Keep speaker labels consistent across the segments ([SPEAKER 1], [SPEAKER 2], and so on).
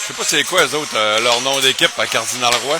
[SPEAKER 1] Je sais pas c'est quoi, eux autres, leur nom d'équipe à Cardinal Roy.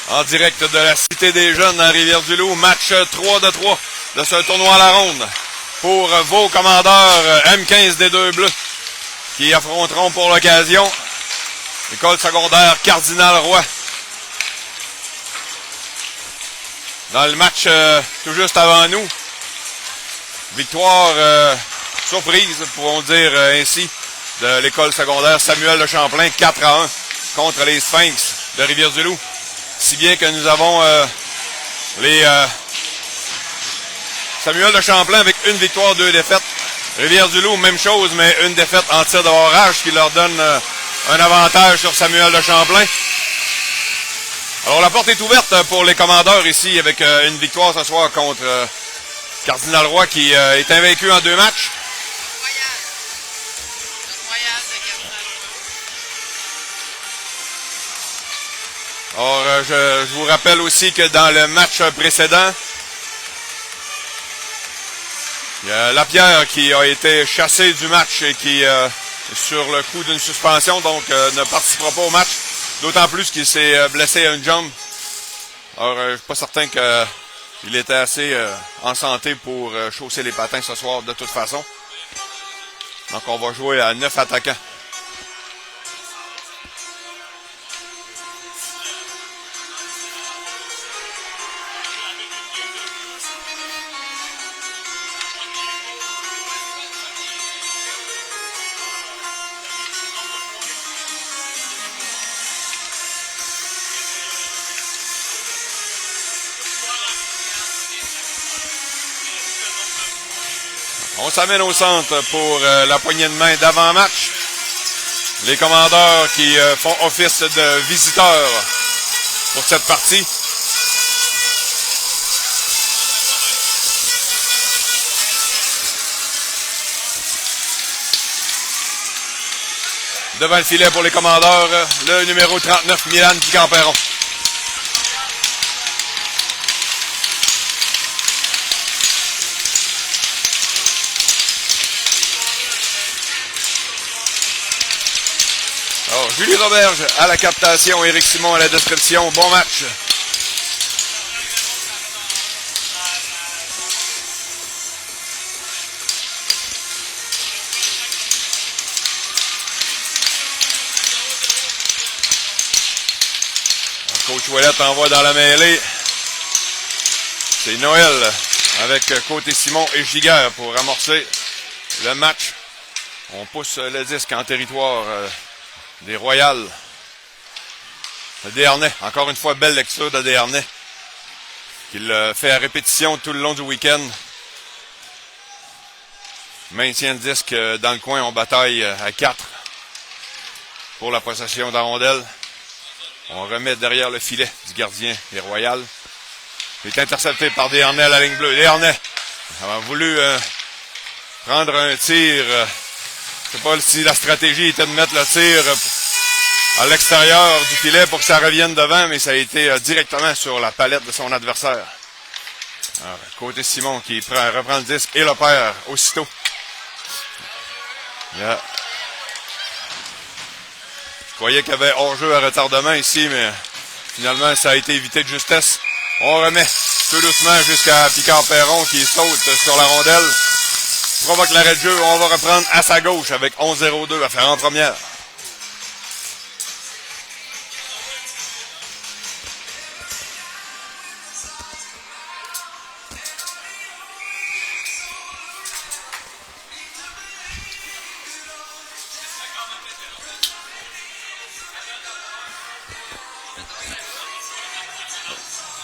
[SPEAKER 1] En direct de la Cité des Jeunes à Rivière-du-Loup, match 3 de 3 de ce tournoi à la ronde pour vos commandeurs M15 des Deux Bleus qui affronteront pour l'occasion l'école secondaire Cardinal Roy. Dans le match tout juste avant nous, victoire surprise, pourrons dire ainsi, de l'école secondaire Samuel de Champlain 4-1 contre les Sphinx de Rivière-du-Loup. Si bien que nous avons les Samuel de Champlain avec une victoire, 2 défaites. Rivière-du-Loup, même chose, mais une défaite en tir de barrage qui leur donne un avantage sur Samuel de Champlain. Alors la porte est ouverte pour les commandeurs ici avec une victoire ce soir contre Cardinal Roy qui est invaincu en 2 matchs. Alors, je vous rappelle aussi que dans le match précédent, il y a Lapierre qui a été chassé du match et qui est sur le coup d'une suspension, donc ne participera pas au match. D'autant plus qu'il s'est blessé à une jambe. Alors, je ne suis pas certain qu'il était assez en santé pour chausser les patins ce soir de toute façon. Donc, on va jouer à 9 attaquants. On s'amène au centre pour la poignée de main d'avant-match. Les commandeurs qui font office de visiteurs pour cette partie. Devant le filet pour les commandeurs, le numéro 39, Milan Picamperon. Alors, Julie Roberge à la captation, Éric Simon à la description. Bon match. Coach Ouellette envoie dans la mêlée. C'est Noël avec Côté Simon et Giguère pour amorcer le match. On pousse le disque en territoire des Royales. Le Desharnais, encore une fois, belle lecture de Desharnais. Qu'il fait à répétition tout le long du week-end. Maintient le disque dans le coin, on bataille à 4 pour la possession de la rondelle. On remet derrière le filet du gardien des Royales. Il est intercepté par Desharnais à la ligne bleue. Desharnais a voulu prendre un tir. Je ne sais pas si la stratégie était de mettre le tir à l'extérieur du filet pour que ça revienne devant, mais ça a été directement sur la palette de son adversaire. Alors, Côté Simon qui reprend le disque et le perd aussitôt. Yeah. Je croyais qu'il y avait hors-jeu à retardement ici, mais finalement, ça a été évité de justesse. On remet tout doucement jusqu'à Picard-Perron qui saute sur la rondelle. Provoque l'arrêt de jeu. On va reprendre à sa gauche avec 11-0-2 à faire en première.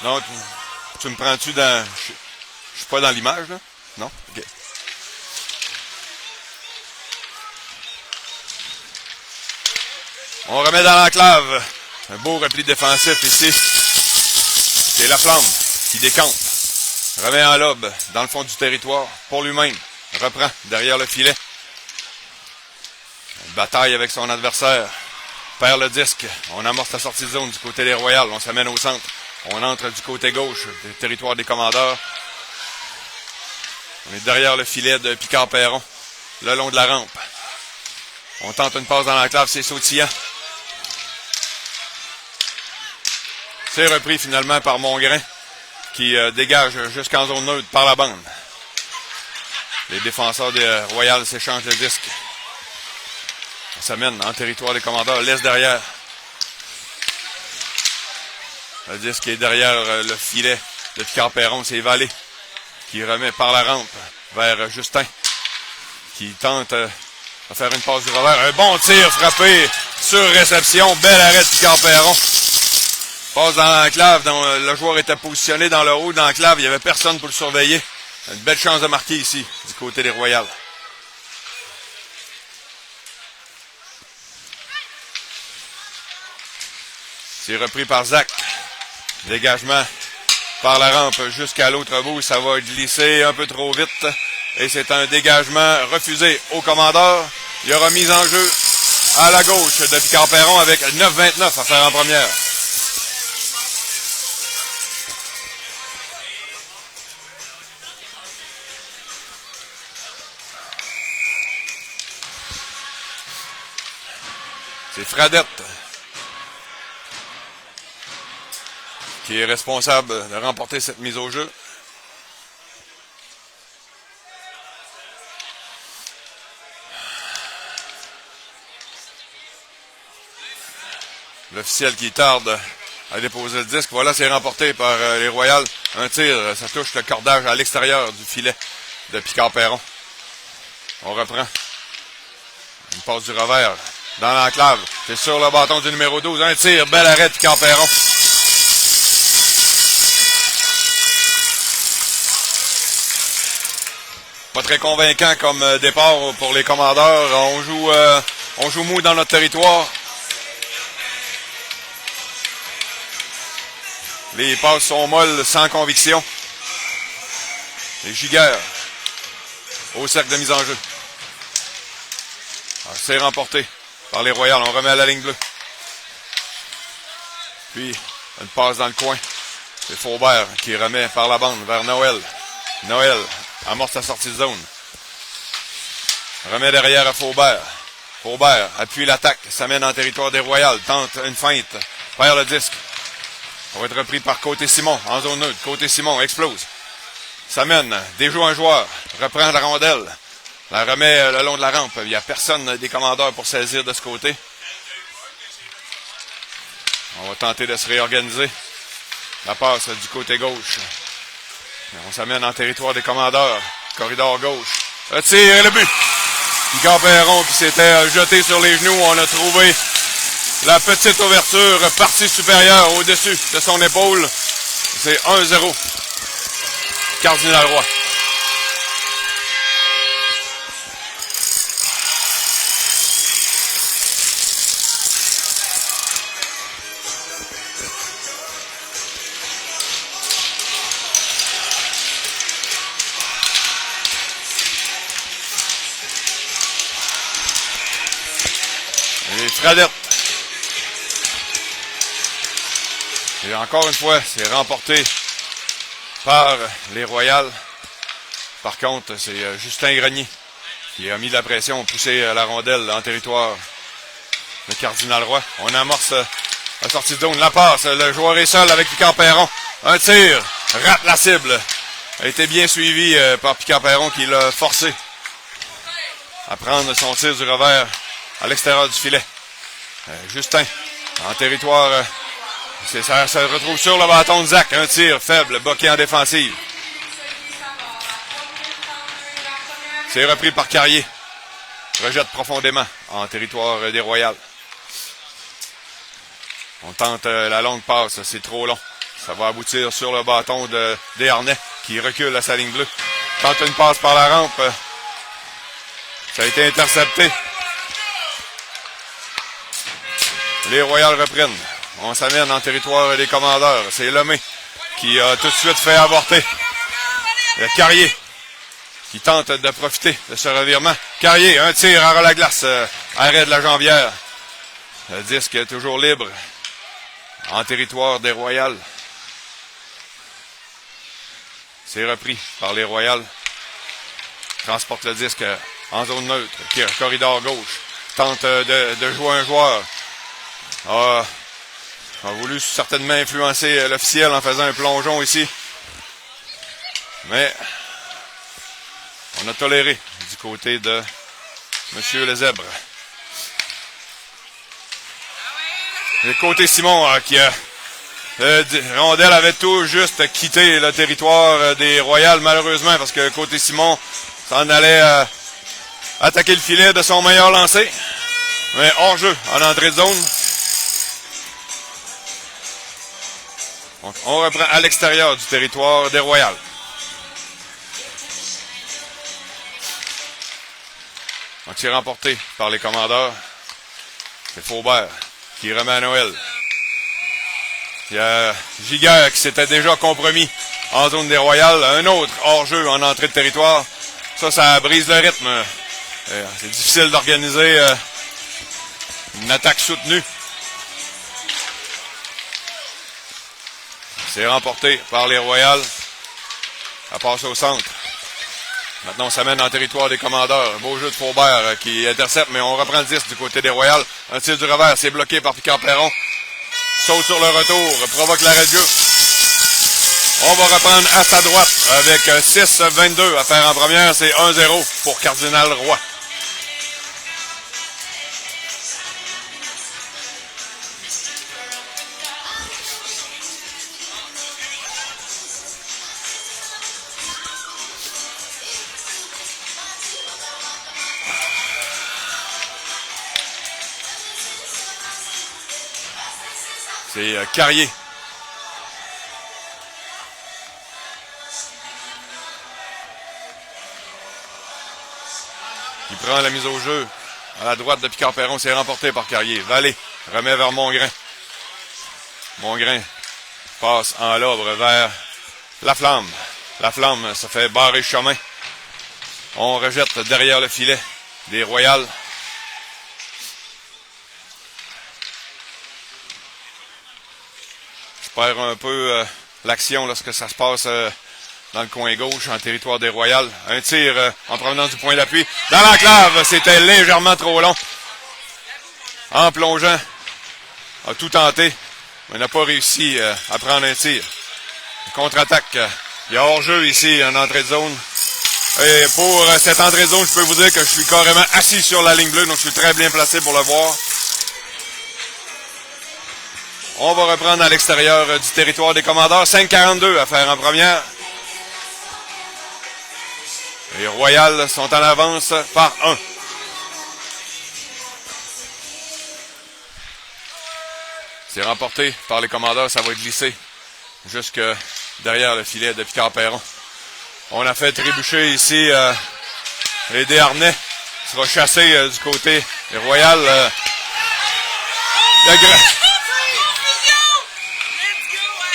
[SPEAKER 1] Non, tu me prends-tu dans... Je suis pas dans l'image, là? Non? OK. On remet dans l'enclave. Un beau repli défensif ici C'est Laflamme qui décampe. Remet en lobe dans le fond du territoire pour lui-même. Reprend derrière le filet. Bataille avec son adversaire. Perd le disque. On amorce la sortie de zone du côté des Royales. On s'amène au centre. On entre du côté gauche du territoire des Commandeurs. On est derrière le filet de Picard-Perron, le long de la rampe. On tente une passe dans l'enclave, c'est sautillant. C'est repris finalement par Mongrain, qui dégage jusqu'en zone neutre par la bande. Les défenseurs des Royales s'échangent le disque. On s'amène en territoire des Commandeurs, laisse derrière. Le disque est derrière le filet de Picard-Perron, c'est Vallée qui remet par la rampe vers Justin, qui tente de faire une passe du revers. Un bon tir frappé sur réception, bel arrêt de Picard-Perron. Passe dans l'enclave, dont le joueur était positionné dans le haut de l'enclave, il n'y avait personne pour le surveiller. Une belle chance de marquer ici, du côté des Royales. C'est repris par Zach. Dégagement par la rampe jusqu'à l'autre bout. Ça va glisser un peu trop vite. Et c'est un dégagement refusé au commandeur. Il y aura mise en jeu à la gauche de Picard-Perron avec 9,29 à faire en première. C'est Fradette qui est responsable de remporter cette mise au jeu. L'officiel qui tarde à déposer le disque. Voilà, c'est remporté par les Royales. Un tir, ça touche le cordage à l'extérieur du filet de Picard-Perron. On reprend. Une passe du revers dans l'enclave. C'est sur le bâton du numéro 12. Un tir, bel arrêt de Picard-Perron. Pas très convaincant comme départ pour les Commandeurs. On joue mou dans notre territoire. Les passes sont molles, sans conviction. Les Giguère au cercle de mise en jeu. C'est remporté par les Royales. On remet à la ligne bleue. Puis, une passe dans le coin. C'est Faubert qui remet par la bande vers Noël. Noël amorce sa sortie de zone. Remet derrière à Faubert. Faubert appuie l'attaque. S'amène en territoire des Royales. Tente une feinte. Perd le disque. On va être repris par Côté-Simon en zone neutre. Côté-Simon explose. S'amène. Déjoue un joueur. Reprend la rondelle. La remet le long de la rampe. Il n'y a personne des Commandeurs pour saisir de ce côté. On va tenter de se réorganiser. La passe du côté gauche. On s'amène en territoire des Commandeurs. Corridor gauche. Le tir et le but. Picard-Perron qui s'était jeté sur les genoux. On a trouvé la petite ouverture, partie supérieure au-dessus de son épaule. C'est 1-0. Cardinal Roy. Et Fradette. Et encore une fois, c'est remporté par les Royales. Par contre, c'est Justin Grenier qui a mis de la pression, poussé la rondelle en territoire de Cardinal Roy. On amorce la sortie de zone, la passe, le joueur est seul avec Picard-Perron. Un tir, rate la cible. A été bien suivi par Picard-Perron qui l'a forcé à prendre son tir du revers à l'extérieur du filet. Justin, en territoire, ça se retrouve sur le bâton de Zach. Un tir faible, bloqué en défensive. C'est repris par Carrier. Rejette profondément en territoire des Royales. On tente la longue passe, c'est trop long. Ça va aboutir sur le bâton de Desharnais qui recule à sa ligne bleue. Tente une passe par la rampe. Ça a été intercepté. Les Royales reprennent. On s'amène en territoire des Commandeurs. C'est Lemay qui a tout de suite fait avorter. Carrier qui tente de profiter de ce revirement. Carrier, un tir en la glace, arrêt de la jambière. Le disque est toujours libre en territoire des Royales. C'est repris par les Royales. Transporte le disque en zone neutre. Corridor gauche. Tente de jouer un joueur. A voulu certainement influencer l'officiel en faisant un plongeon ici. Mais on a toléré du côté de M. Lezèbre. Le côté Simon qui a... Rondelle avait tout juste quitté le territoire des Royales, malheureusement, parce que côté Simon s'en allait attaquer le filet de son meilleur lancer. Mais hors-jeu, en entrée de zone. Donc, on reprend à l'extérieur du territoire des Royales. Un tir remporté par les commandeurs. C'est Faubert qui remet à Noël. Il y a Giguère qui s'était déjà compromis en zone des Royales. Un autre hors-jeu en entrée de territoire. Ça brise le rythme. C'est difficile d'organiser une attaque soutenue. C'est remporté par les Royales. Ça passe au centre. Maintenant, on s'amène en territoire des commandeurs. Un beau jeu de Faubert qui intercepte, mais on reprend le 10 du côté des Royales. Un tir du revers, c'est bloqué par Picard-Perron. Saute sur le retour, provoque l'arrêt de jeu. On va reprendre à sa droite avec 6-22 à faire en première. C'est 1-0 pour Cardinal Roy. C'est Carrier. Il prend la mise au jeu. À la droite de Picard-Perron, c'est remporté par Carrier. Vallée remet vers Mongrain. Mongrain passe en lobre vers Laflamme. Laflamme se fait barrer chemin. On rejette derrière le filet des Royales. Je perds un peu l'action lorsque ça se passe dans le coin gauche, en territoire des Royales. Un tir en provenance du point d'appui. Dans l'enclave, c'était légèrement trop long. En plongeant, a tout tenté, mais n'a pas réussi à prendre un tir. Contre-attaque, il y a hors-jeu ici, en entrée de zone. Et pour cette entrée de zone, je peux vous dire que je suis carrément assis sur la ligne bleue, donc je suis très bien placé pour le voir. On va reprendre à l'extérieur du territoire des commandeurs. 5-42 à faire en première. Les Royales sont en avance par 1. C'est remporté par les commandeurs. Ça va être glissé jusque derrière le filet de Picard-Perron. On a fait trébucher ici les Desharnais. Il sera chassé du côté des Royales.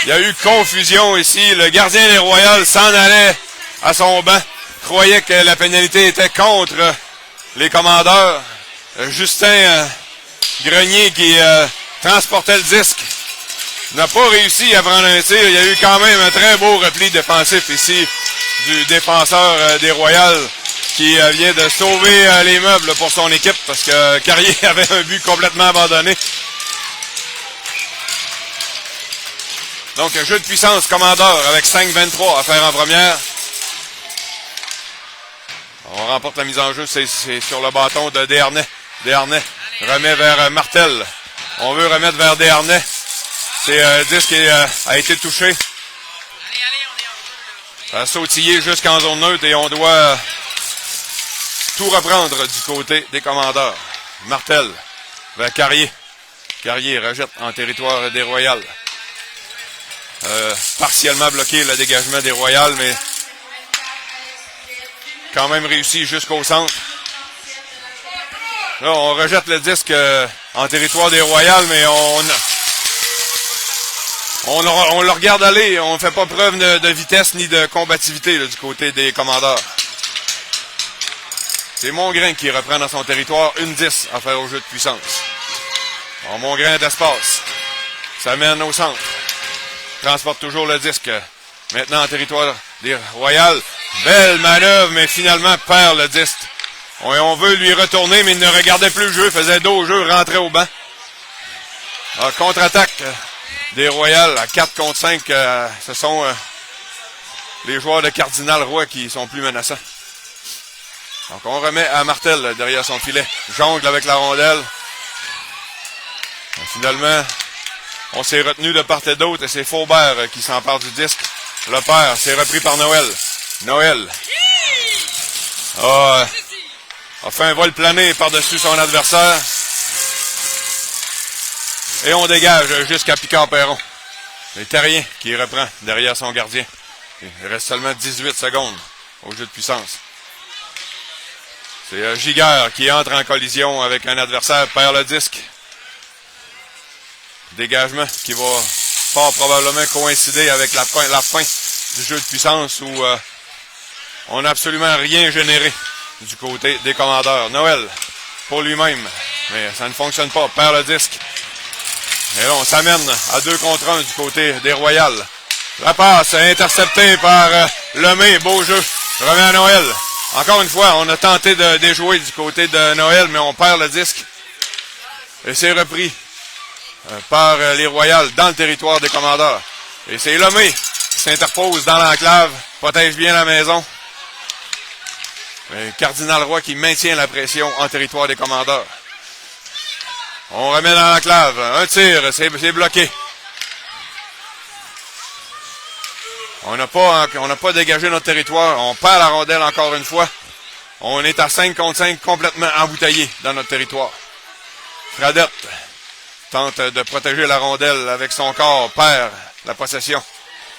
[SPEAKER 1] Il y a eu confusion ici. Le gardien des Royales s'en allait à son banc. Croyait que la pénalité était contre les commandeurs. Justin Grenier qui transportait le disque n'a pas réussi à prendre un tir. Il y a eu quand même un très beau repli défensif ici du défenseur des Royales qui vient de sauver les meubles pour son équipe parce que Carrier avait un but complètement abandonné. Donc, un jeu de puissance commandeur avec 5-23 à faire en première. On remporte la mise en jeu, c'est sur le bâton de Desharnais. Desharnais remet vers Martel. On veut remettre vers Desharnais. C'est un disque qui a été touché. Ça a sautillé jusqu'en zone neutre et on doit tout reprendre du côté des commandeurs. Martel vers Carrier. Carrier rejette en territoire des Royales. Partiellement bloqué le dégagement des Royales, mais quand même réussi jusqu'au centre. Là, on rejette le disque en territoire des Royales, mais On le regarde aller, on ne fait pas preuve de vitesse ni de combativité là, du côté des commandeurs. C'est Mongrain qui reprend dans son territoire une 10 à faire au jeu de puissance. Alors, Mongrain d'espace. Ça mène au centre. Transporte toujours le disque. Maintenant en territoire des Royales. Belle manœuvre, mais finalement perd le disque. On veut lui retourner, mais il ne regardait plus le jeu. Faisait dos au jeu, rentrait au banc. Alors, contre-attaque des Royales à 4 contre 5. Ce sont les joueurs de Cardinal Roy qui sont plus menaçants. Donc on remet à Martel derrière son filet. Jongle avec la rondelle. Et finalement, on s'est retenu de part et d'autre et c'est Faubert qui s'empare du disque. Le père, c'est repris par Noël. Noël a fait un vol plané par-dessus son adversaire. Et on dégage jusqu'à Picard-Perron. C'est Terrien qui reprend derrière son gardien. Il reste seulement 18 secondes au jeu de puissance. C'est Giguère qui entre en collision avec un adversaire, perd le disque. Dégagement qui va fort probablement coïncider avec la fin du jeu de puissance où on n'a absolument rien généré du côté des commandeurs. Noël pour lui-même, mais ça ne fonctionne pas, perd le disque. Et là, on s'amène à 2 contre 1 du côté des Royales. La passe interceptée par Lemay, beau jeu, remet à Noël. Encore une fois, on a tenté de déjouer du côté de Noël, mais on perd le disque. Et c'est repris par les Royales dans le territoire des commandeurs. Et c'est Lemay qui s'interpose dans l'enclave, protège bien la maison. Et Cardinal Roy qui maintient la pression en territoire des commandeurs. On remet dans l'enclave. Un tir, c'est bloqué. On n'a pas dégagé notre territoire. On perd la rondelle encore une fois. On est à 5 contre 5 complètement embouteillé dans notre territoire. Fradette tente de protéger la rondelle avec son corps, perd la possession.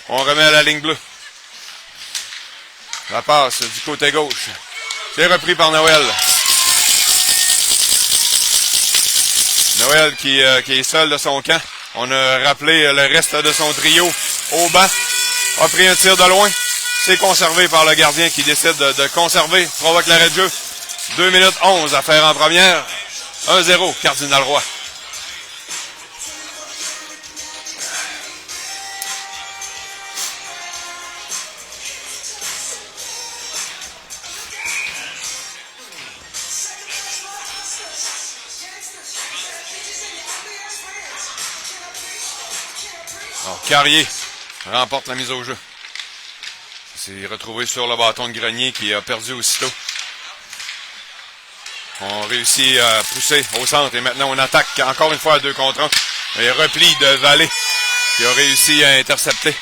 [SPEAKER 1] On remet à la ligne bleue. La passe du côté gauche. C'est repris par Noël. Noël qui est seul de son camp. On a rappelé le reste de son trio au banc. A pris un tir de loin. C'est conservé par le gardien qui décide de conserver. Provoque l'arrêt de jeu. 2 minutes 11 à faire en première. 1-0, Cardinal Roy. Alors, Carrier remporte la mise au jeu. Il s'est retrouvé sur le bâton de Grenier qui a perdu aussitôt. On réussit à pousser au centre et maintenant on attaque encore une fois à 2 contre 1. Et repli de Vallée qui a réussi à intercepter.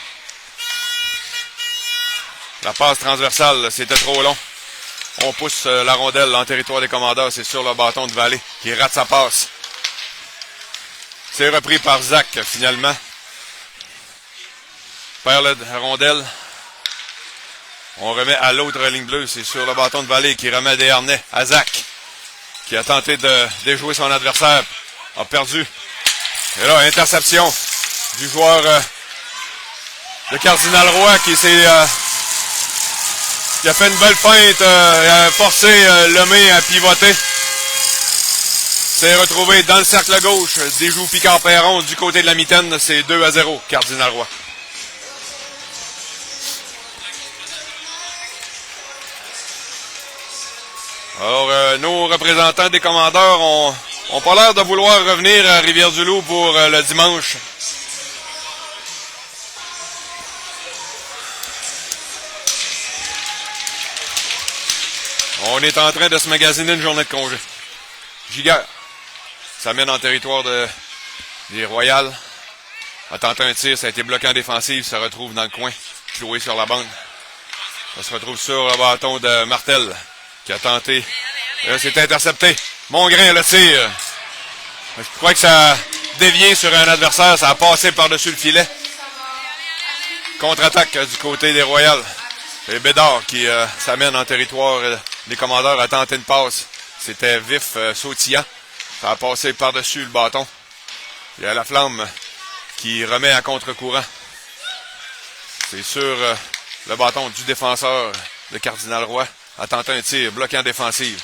[SPEAKER 1] La passe transversale, c'était trop long. On pousse la rondelle en territoire des commandeurs. C'est sur le bâton de Vallée qui rate sa passe. C'est repris par Zach finalement. Perd la rondelle. On remet à l'autre ligne bleue. C'est sur le bâton de Vallée qui remet des harnais à Zach, qui a tenté de déjouer son adversaire. A perdu. Et là, interception du joueur de Cardinal Roy qui a fait une belle feinte et a forcé Lemay à pivoter. S'est retrouvé dans le cercle gauche. Déjoue Picard-Perron du côté de la mitaine. C'est 2-0, Cardinal Roy. Alors, nos représentants des commandeurs ont pas l'air de vouloir revenir à Rivière-du-Loup pour le dimanche. On est en train de se magasiner une journée de congé. Giguère s'amène en territoire des Royales. A tenté un tir, ça a été bloqué en défensive, se retrouve dans le coin, cloué sur la bande. Ça se retrouve sur le bâton de Martel, qui a tenté. C'est intercepté. Mongrain le tire. Je crois que ça a dévié sur un adversaire. Ça a passé par-dessus le filet. Contre-attaque du côté des Royales. C'est Bédard qui s'amène en territoire des commandeurs à tenter une passe. C'était vif, sautillant. Ça a passé par-dessus le bâton. Il y a la flamme qui remet à contre-courant. C'est sur le bâton du défenseur de Cardinal Roy à tenter un tir bloqué en défensive.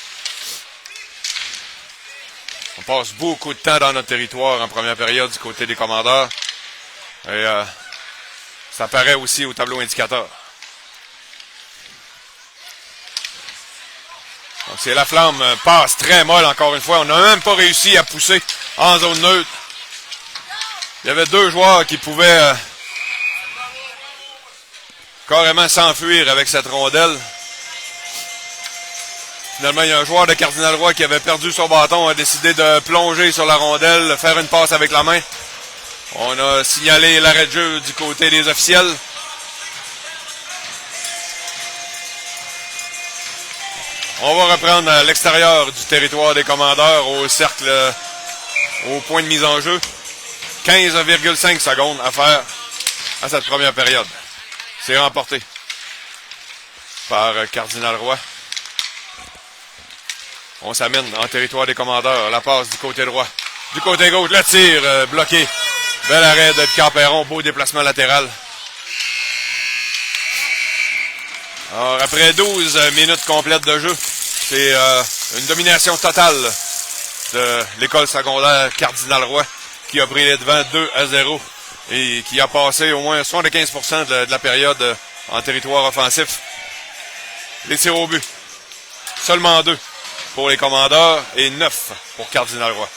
[SPEAKER 1] On passe beaucoup de temps dans notre territoire en première période du côté des commandeurs. Et ça paraît aussi au tableau indicateur. Donc c'est la flamme, passe très molle encore une fois. On n'a même pas réussi à pousser en zone neutre. Il y avait deux joueurs qui pouvaient carrément s'enfuir avec cette rondelle. Finalement, il y a un joueur de Cardinal Roy qui avait perdu son bâton, a décidé de plonger sur la rondelle, faire une passe avec la main. On a signalé l'arrêt de jeu du côté des officiels. On va reprendre à l'extérieur du territoire des commandeurs au cercle, au point de mise en jeu. 15,5 secondes à faire à cette première période. C'est remporté par Cardinal Roy. On s'amène en territoire des commandeurs. La passe du côté droit. Du côté gauche, le tir bloqué. Bel arrêt de Picard Perron. Beau déplacement latéral. Alors, après 12 minutes complètes de jeu, c'est une domination totale de l'école secondaire Cardinal Roy qui a pris les devants 2-0 et qui a passé au moins 75% de la période en territoire offensif. Les tirs au but. Seulement 2 pour les commandeurs et 9 pour Cardinal Roy.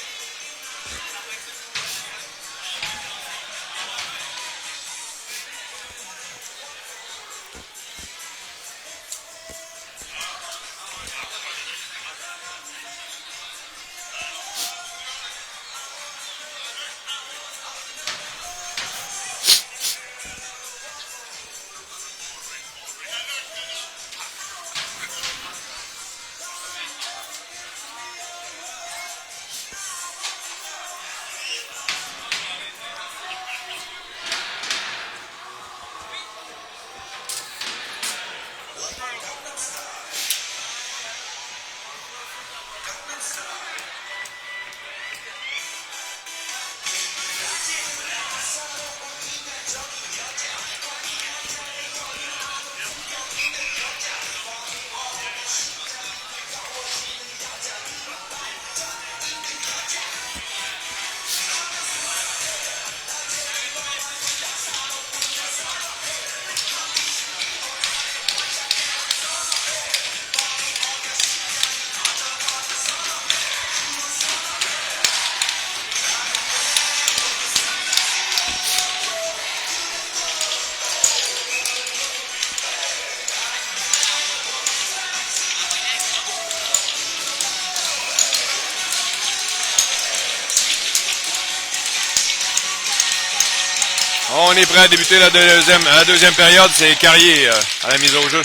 [SPEAKER 1] On est prêt à débuter la deuxième période. C'est Carrier à la mise au jeu.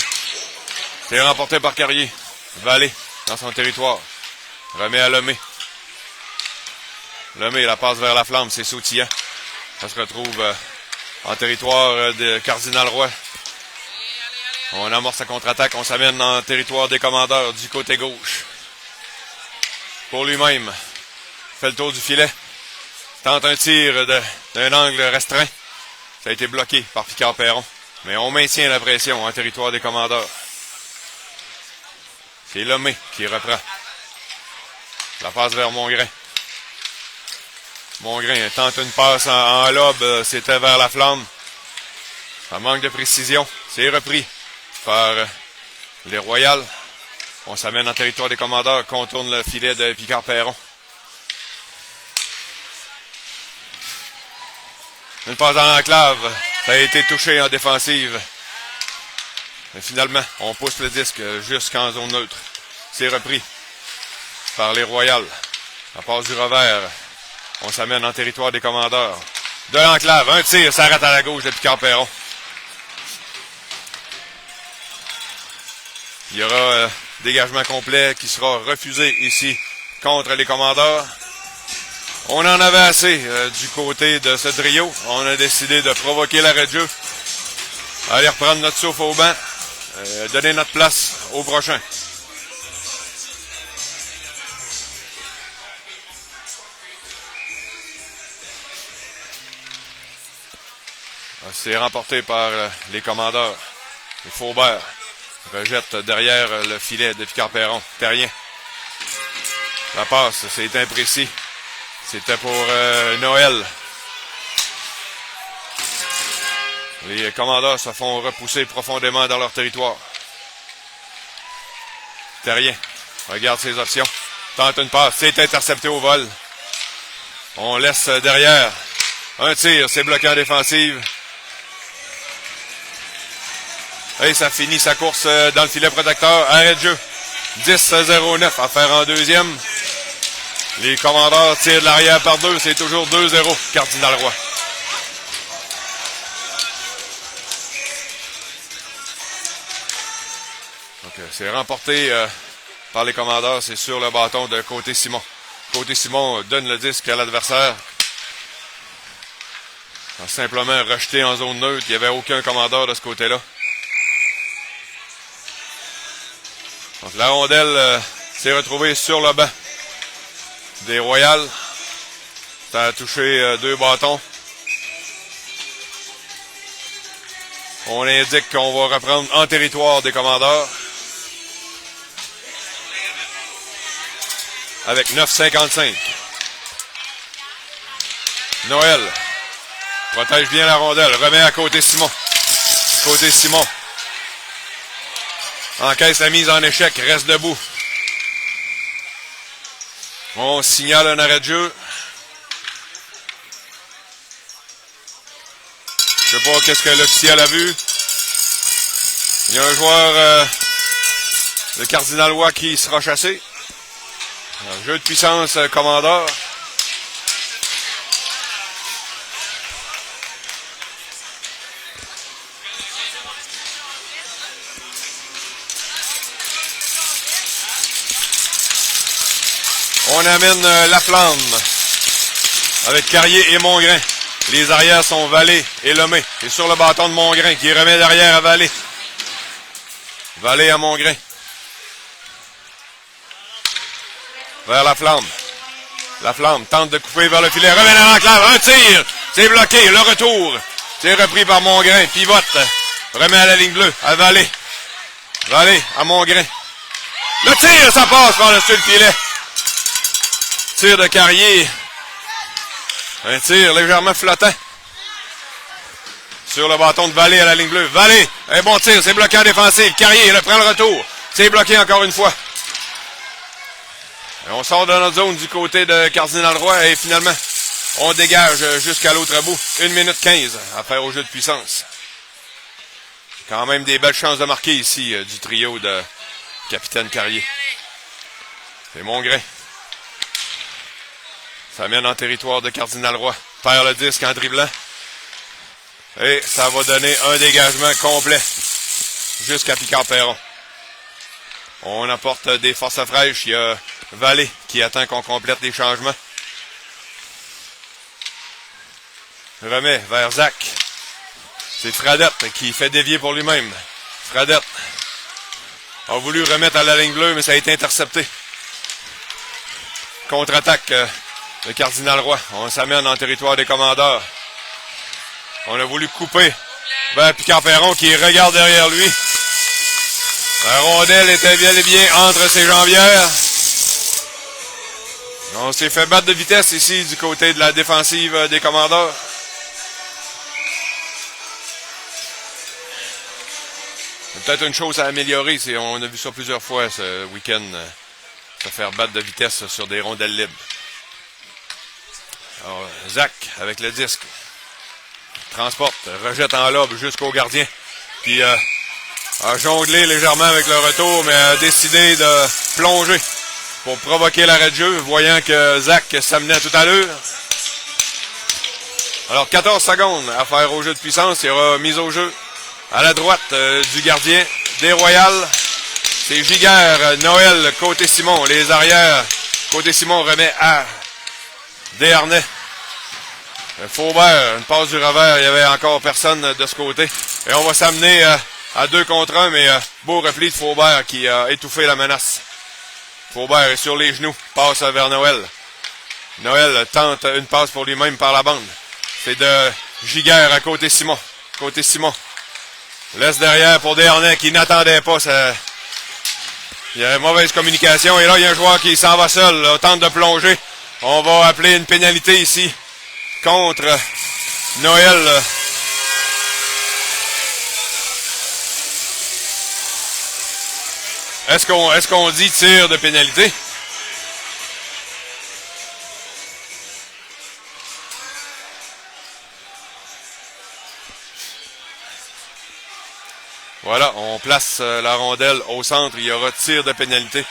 [SPEAKER 1] C'est remporté par Carrier. Vallée dans son territoire. Remet à Lemay. Lemay, la passe vers la flamme. C'est Sautillant. Ça se retrouve en territoire de Cardinal Roy. On amorce sa contre-attaque. On s'amène en territoire des commandeurs du côté gauche. Pour lui-même. Fait le tour du filet. Tente un tir d'un angle restreint. Ça a été bloqué par Picard Perron. Mais on maintient la pression en territoire des commandeurs. C'est Lemay qui reprend. La passe vers Mongrain. Mongrain tente une passe en lobe. C'était vers la flamme. Ça manque de précision. C'est repris par les Royales. On s'amène en territoire des commandeurs. Contourne le filet de Picard Perron. Une passe dans l'enclave. Ça a été touché en défensive. Mais finalement, on pousse le disque jusqu'en zone neutre. C'est repris par les Royales. La passe du revers. On s'amène en territoire des commandeurs. De l'enclave. Un tir s'arrête à la gauche de Picard Perron. Il y aura dégagement complet qui sera refusé ici contre les commandeurs. On en avait assez du côté de ce trio. On a décidé de provoquer l'arrêt de jeu. Aller reprendre notre souffle au banc. Donner notre place au prochain. C'est remporté par les commandeurs. Et Faubert rejette derrière le filet de Picard-Perron. Terrien. La passe, c'est imprécis. C'était pour Noël. Les commandeurs se font repousser profondément dans leur territoire. Terrien regarde ses options. Tente une passe. C'est intercepté au vol. On laisse derrière. Un tir, c'est bloqué en défensive. Et ça finit sa course dans le filet protecteur. Arrêt de jeu. 10-0-9 à faire en deuxième. Les commandeurs tirent de l'arrière par 2. C'est toujours 2-0. Cardinal Roy. Donc c'est remporté par les commandeurs. C'est sur le bâton de Côté Simon. Côté Simon donne le disque à l'adversaire. Simplement rejeté en zone neutre. Il n'y avait aucun commandeur de ce côté-là. Donc la rondelle s'est retrouvée sur le banc des Royals. Ça a touché 2 bâtons. On indique qu'on va reprendre en territoire des commandeurs. Avec 9,55. Noël protège bien la rondelle. Remet à Côté Simon. Côté Simon encaisse la mise en échec. Reste debout. On signale un arrêt de jeu. Je sais pas qu'est-ce que l'officiel a vu. Il y a un joueur de Cardinal Roy qui sera chassé. Un jeu de puissance commandeur. On amène la flamme avec Carrier et Mongrain. Les arrières sont Vallée et Lemay. Et sur le bâton de Mongrain qui remet derrière à Vallée. Vallée à Mongrain. Vers la flamme. La flamme tente de couper vers le filet. Remet dans l'enclave. Un tir. C'est bloqué. Le retour. C'est repris par Mongrain. Pivote. Remet à la ligne bleue. À Vallée. Vallée à Mongrain. Le tir, ça passe par-dessus le filet. Tir de Carrier. Un tir légèrement flottant. Sur le bâton de Vallée à la ligne bleue. Vallée. Un bon tir. C'est bloqué en défensive. Carrier prend le retour. C'est bloqué encore une fois. Et on sort de notre zone du côté de Cardinal Roy et finalement, on dégage jusqu'à l'autre bout. 1 minute 15 à faire au jeu de puissance. Quand même des belles chances de marquer ici du trio de Capitaine Carrier. C'est Mongrain. Ça mène en territoire de Cardinal Roy. Perd le disque en dribblant. Et ça va donner un dégagement complet jusqu'à Picard-Perron. On apporte des forces fraîches. Il y a Vallée qui attend qu'on complète les changements. Remet vers Zach. C'est Fradette qui fait dévier pour lui-même. Fradette a voulu remettre à la ligne bleue, mais ça a été intercepté. Contre-attaque de Cardinal Roy. On s'amène en territoire des commandeurs. On a voulu couper vers Picard-Perron qui regarde derrière lui. La rondelle était bien et bien entre ses jambières. On s'est fait battre de vitesse ici du côté de la défensive des commandeurs. C'est peut-être une chose à améliorer. On a vu ça plusieurs fois ce week-end. Se faire battre de vitesse sur des rondelles libres. Alors, Zach avec le disque. Transporte, rejette en lobe jusqu'au gardien. Puis a jonglé légèrement avec le retour, mais a décidé de plonger pour provoquer l'arrêt de jeu, voyant que Zach s'amenait tout à l'heure. Alors, 14 secondes à faire au jeu de puissance. Il y aura mise au jeu à la droite du gardien des Royals. C'est Giguère, Noël, Côté Simon. Les arrières, Côté Simon remet à Desharnais. Faubert, une passe du revers. Il n'y avait encore personne de ce côté. Et on va s'amener à 2 contre 1, mais beau repli de Faubert qui a étouffé la menace. Faubert est sur les genoux, passe vers Noël. Noël tente une passe pour lui-même par la bande. C'est de Giguère à Côté Simon. côté Simon. Laisse derrière pour Desharnais qui n'attendait pas. Il y a une mauvaise communication. Et là, il y a un joueur qui s'en va seul. Là, tente de plonger. On va appeler une pénalité ici contre Noël. Est-ce qu'on dit tir de pénalité? Voilà, on place la rondelle au centre. Il y aura tir de pénalité.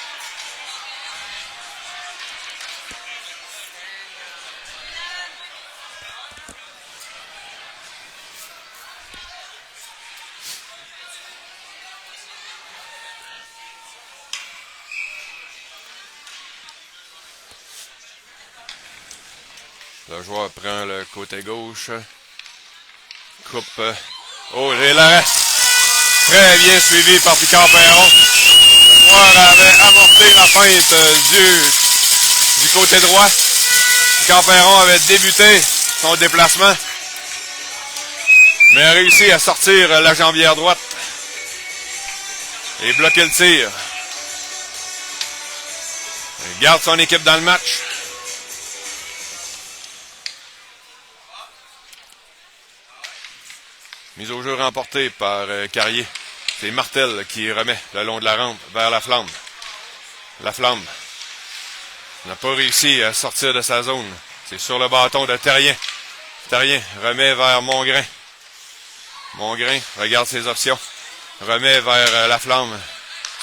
[SPEAKER 1] Le joueur prend le côté gauche. Coupe. Oh, et l'arrêt. Très bien suivi par Picard-Perron. Le joueur avait amorcé la feinte du côté droit. Picard-Perron avait débuté son déplacement, mais a réussi à sortir la jambière droite et bloquer le tir. Il garde son équipe dans le match. Mise au jeu remportée par Carrier. C'est Martel qui remet le long de la rampe vers la flamme. La flamme n'a pas réussi à sortir de sa zone. C'est sur le bâton de Terrien. Terrien remet vers Mongrain. Mongrain regarde ses options. Remet vers la flamme.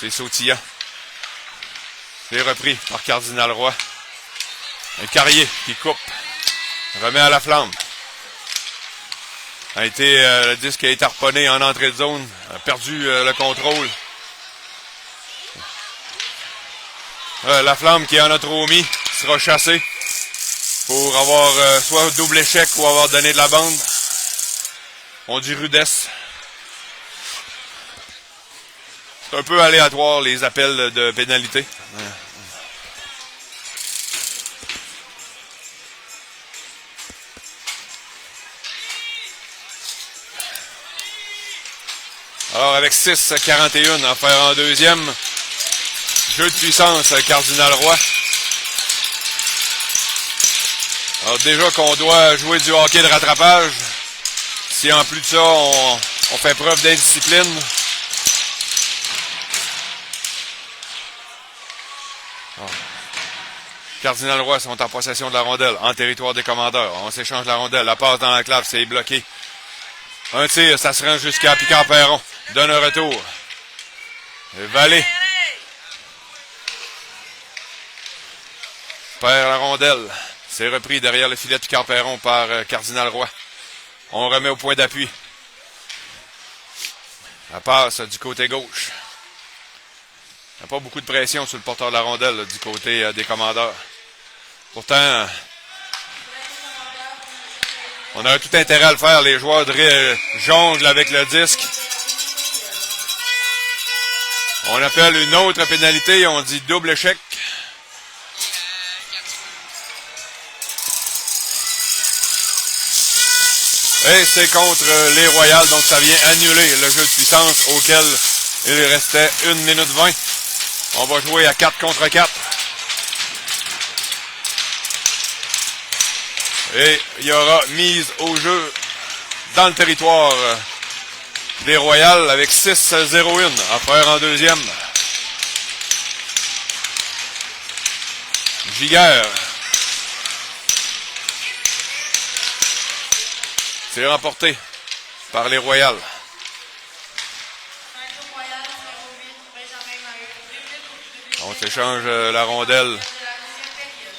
[SPEAKER 1] C'est Sautillant. C'est repris par Cardinal Roy. Un Carrier qui coupe. Remet à la flamme. Le disque a été harponné en entrée de zone. A perdu le contrôle. La flamme qui en a trop mis sera chassée pour avoir soit double échec ou avoir donné de la bande. On dit rudesse. C'est un peu aléatoire les appels de pénalité. Alors avec 6-41 à faire en deuxième. Jeu de puissance Cardinal Roy. Alors déjà qu'on doit jouer du hockey de rattrapage. Si en plus de ça, on fait preuve d'indiscipline. Cardinal Roy sont en possession de la rondelle, en territoire des commandeurs. On s'échange la rondelle, la passe dans la clave, c'est bloqué. Un tir, ça se rend jusqu'à Picard-Perron. Donne un retour. Vallée perd la rondelle. C'est repris derrière le filet de Picard-Perron par Cardinal Roy. On remet au point d'appui. La passe du côté gauche. Il n'y a pas beaucoup de pression sur le porteur de la rondelle là, du côté des commandeurs. Pourtant, on a tout intérêt à le faire. Les joueurs jonglent avec le disque. On appelle une autre pénalité. On dit double échec. Et c'est contre les Royals. Donc ça vient annuler le jeu de puissance auquel il restait 1 minute 20. On va jouer à 4 contre 4. Et il y aura mise au jeu dans le territoire des Royals avec 6-0-1 à faire en deuxième. Giguère. C'est remporté par les Royals. On s'échange la rondelle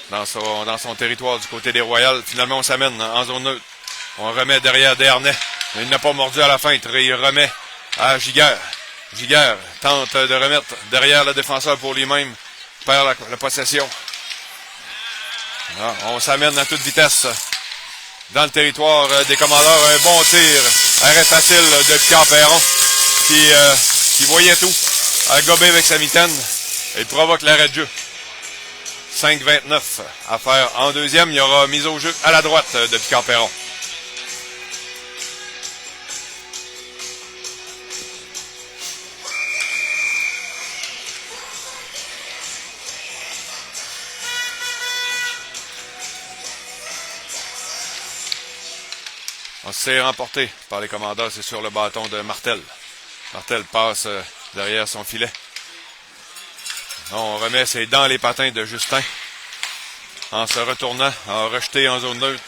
[SPEAKER 1] dans son territoire du côté des Royals. Finalement, on s'amène en zone neutre. On remet derrière Desharnais. Il n'a pas mordu à la feinte. Il remet à Giguère. Giguère tente de remettre derrière le défenseur pour lui-même. Perd la possession. Ah, on s'amène à toute vitesse dans le territoire des commandeurs. Un bon tir. Arrêt facile de Picard-Perron qui voyait tout. A gobé avec sa mitaine. Il provoque l'arrêt de jeu. 5-29 à faire en deuxième. Il y aura mise au jeu à la droite de Picard-Perron. On s'est remporté par les commandeurs, c'est sur le bâton de Martel. Martel passe derrière son filet. On remet ses dans les patins de Justin. En se retournant, en rejeté en zone neutre.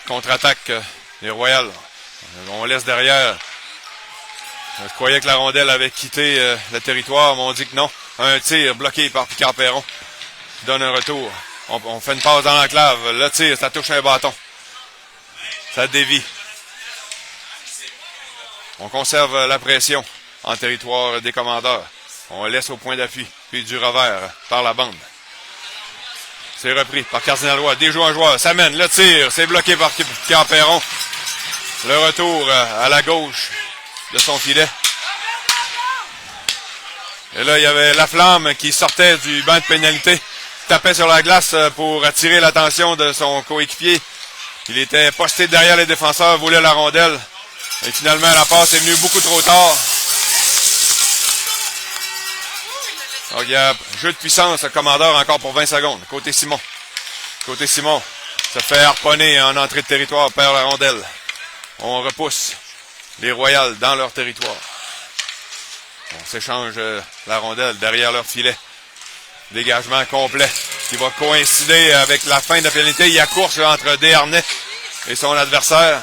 [SPEAKER 1] Contre-attaque les Royals. On laisse derrière. Je croyais que la rondelle avait quitté le territoire, mais on dit que non. Un tir bloqué par Picard-Perron. Donne un retour. On fait une passe dans l'enclave. Le tir, ça touche un bâton. Ça dévie. On conserve la pression en territoire des commandeurs. On laisse au point d'appui, puis du revers par la bande. C'est repris par Cardinal Roy. Des joueurs, ça mène. Le tir, c'est bloqué par Picard-Perron. Le retour à la gauche de son filet. Et là, il y avait Laflamme qui sortait du banc de pénalité. Tapait sur la glace pour attirer l'attention de son coéquipier. Il était posté derrière les défenseurs, voulait la rondelle. Et finalement, la passe est venue beaucoup trop tard. Donc, il y a jeu de puissance, le commandeur encore pour 20 secondes. Côté Simon. Côté Simon se fait harponner en entrée de territoire, perd la rondelle. On repousse les Royals dans leur territoire. On s'échange la rondelle derrière leur filet. Dégagement complet qui va coïncider avec la fin de la pénalité. Il y a course entre Desharnais et son adversaire.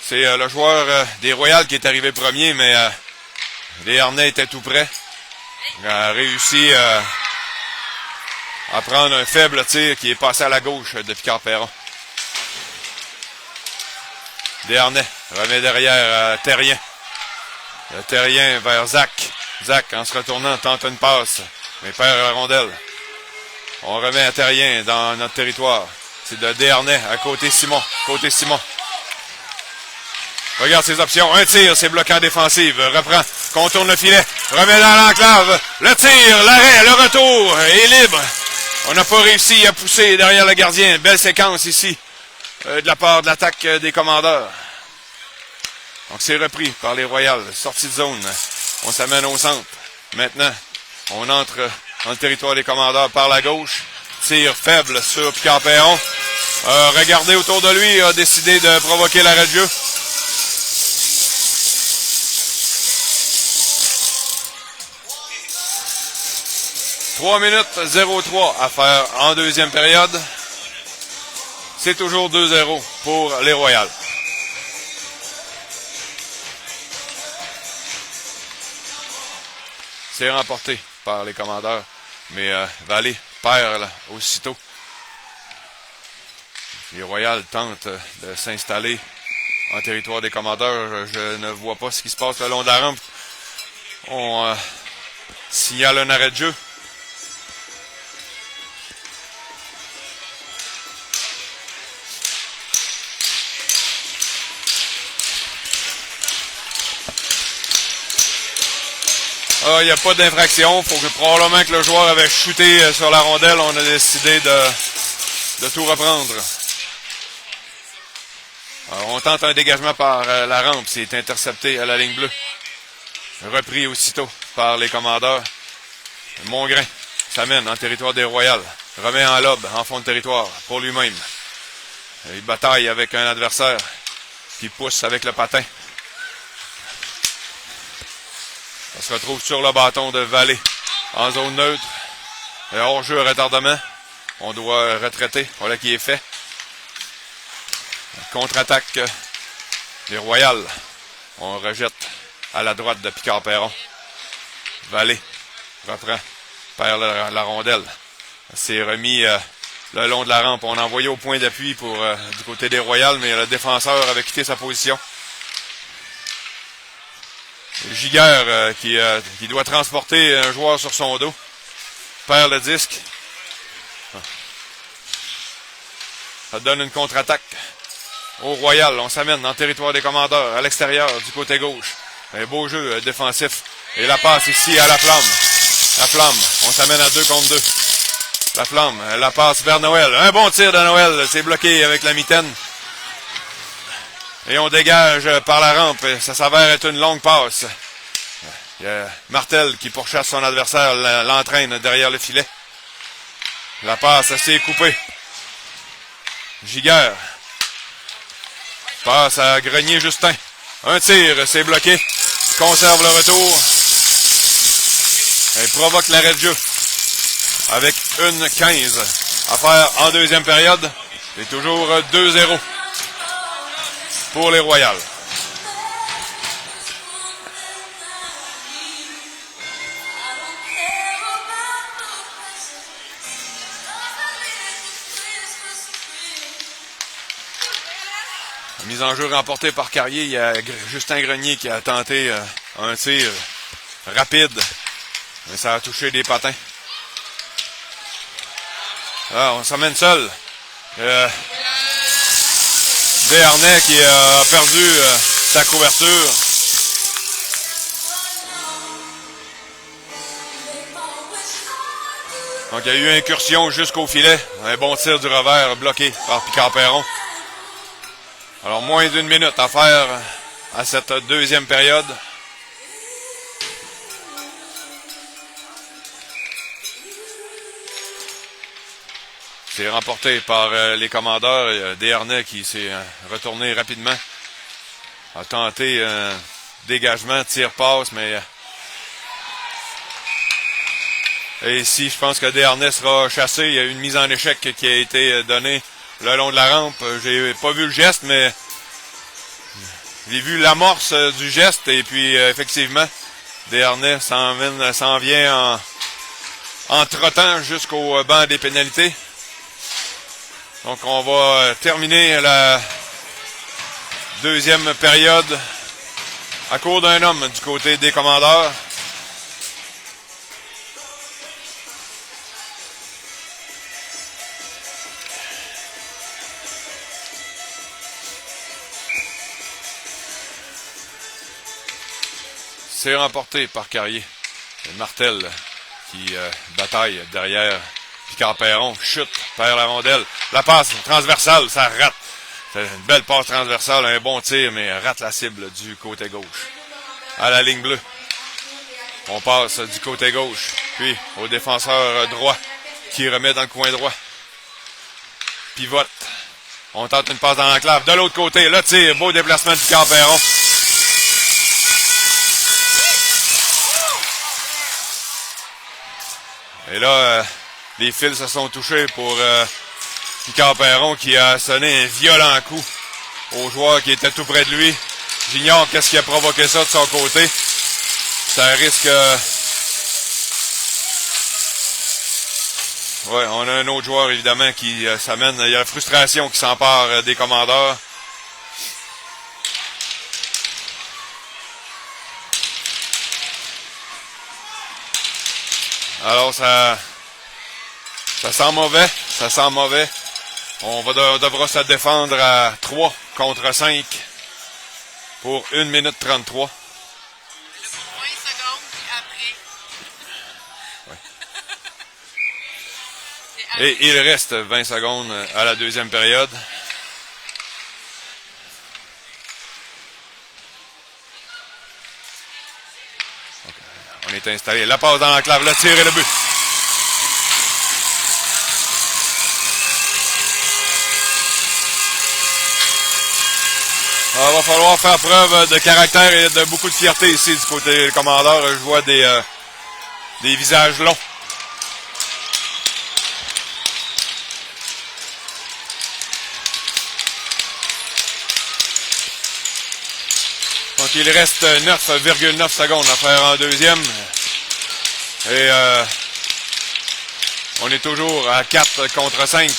[SPEAKER 1] C'est le joueur des Royals qui est arrivé premier, mais Desharnais était tout près. Il a réussi à prendre un faible tir qui est passé à la gauche de Picard-Perron. Desharnais remet derrière Terrien. Terrien vers Zach. Zach, en se retournant, tente une passe, mais perd la rondelle. On remet à Terrien dans notre territoire. C'est de Desharnais à côté Simon. Côté Simon. Regarde ses options. Un tir, c'est bloqué en défensive. Reprend, contourne le filet. Remet dans l'enclave. Le tir, l'arrêt, le retour. Est libre. On n'a pas réussi à pousser derrière le gardien. Belle séquence ici de la part de l'attaque des commandeurs. Donc c'est repris par les Royals. Sortie de zone. On s'amène au centre. Maintenant, on entre dans le territoire des commandeurs par la gauche. Tir faible sur Picard-Perron. Regardez autour de lui, a décidé de provoquer l'arrêt de jeu. « 3 minutes 0-3 à faire en deuxième période. C'est toujours 2-0 pour les Royals. C'est remporté par les commandeurs, mais Vallée perd là, aussitôt. Les Royals tentent de s'installer en territoire des commandeurs. Je ne vois pas ce qui se passe le long de la rampe. On signale un arrêt de jeu. Il n'y a pas d'infraction. Il faut que probablement que le joueur avait shooté sur la rondelle. On a décidé de tout reprendre. Alors, on tente un dégagement par la rampe. C'est intercepté à la ligne bleue. Repris aussitôt par les commandeurs. Mongrain s'amène en territoire des Royals. Remet en lobe, en fond de territoire, pour lui-même. Il bataille avec un adversaire qui pousse avec le patin. Ça se retrouve sur le bâton de Vallée, en zone neutre. Et hors-jeu retardement. On doit retraiter. Voilà qui est fait. Contre-attaque des Royals. On rejette à la droite de Picard-Perron. Vallée reprend, perd la rondelle. C'est remis le long de la rampe. On a envoyé au point d'appui pour du côté des Royals, mais le défenseur avait quitté sa position. Giguère qui doit transporter un joueur sur son dos. Perd le disque. Ça donne une contre-attaque au Royal. On s'amène dans le territoire des commandeurs, à l'extérieur, du côté gauche. Un beau jeu défensif. Et la passe ici à Laflamme. Laflamme, on s'amène à 2 contre 2. Laflamme, la passe vers Noël. Un bon tir de Noël. C'est bloqué avec la mitaine. Et on dégage par la rampe. Ça s'avère être une longue passe. Il y a Martel qui pourchasse son adversaire, l'entraîne derrière le filet. La passe s'est coupée. Giguère. Passe à Grenier-Justin. Un tir, c'est bloqué. Conserve le retour. Et provoque l'arrêt de jeu. Avec une 15 à faire en deuxième période. C'est toujours 2-0 pour les Royales. Mise en jeu remportée par Carrier. Il y a Justin Grenier qui a tenté un tir rapide. Mais ça a touché des patins. Ah, on s'emmène seul. Desharnais qui a perdu sa couverture. Donc il y a eu incursion jusqu'au filet. Un bon tir du revers bloqué par Picard-Perron. Alors, moins d'une minute à faire à cette deuxième période. C'est remporté par les commandeurs. Desharnais qui s'est retourné rapidement. A tenté un dégagement, tir-passe, mais... Et ici, je pense que Desharnais sera chassé. Il y a une mise en échec qui a été donnée le long de la rampe. J'ai pas vu le geste, mais j'ai vu l'amorce du geste. Et puis, effectivement, Desharnais s'en vient en trottant jusqu'au banc des pénalités. Donc, on va terminer la deuxième période à court d'un homme du côté des commandeurs. C'est remporté par Carrier. Et Martel qui bataille derrière Picard-Perron. Chute, perd la rondelle. La passe transversale, ça rate. C'est une belle passe transversale, un bon tir, mais rate la cible du côté gauche. À la ligne bleue. On passe du côté gauche. Puis au défenseur droit qui remet dans le coin droit. Pivote. On tente une passe dans l'enclave. De l'autre côté, le tir. Beau déplacement de Picard-Perron. Et là, les fils se sont touchés pour Picard-Perron qui a sonné un violent coup au joueur qui était tout près de lui. J'ignore qu'est-ce qui a provoqué ça de son côté. Ça risque... Ouais, on a un autre joueur évidemment qui s'amène. Il y a la frustration qui s'empare des commandeurs. Alors ça sent mauvais, On devra se défendre à 3 contre 5 pour 1 minute 33.
[SPEAKER 2] 20 secondes après.
[SPEAKER 1] Et il reste 20 secondes à la deuxième période. On est installé. La passe dans l'enclave, le tir et le but. Il va falloir faire preuve de caractère et de beaucoup de fierté ici du côté du commandeur. Je vois des visages longs. Donc il reste 9,9 secondes à faire en deuxième. Et on est toujours à 4 contre 5.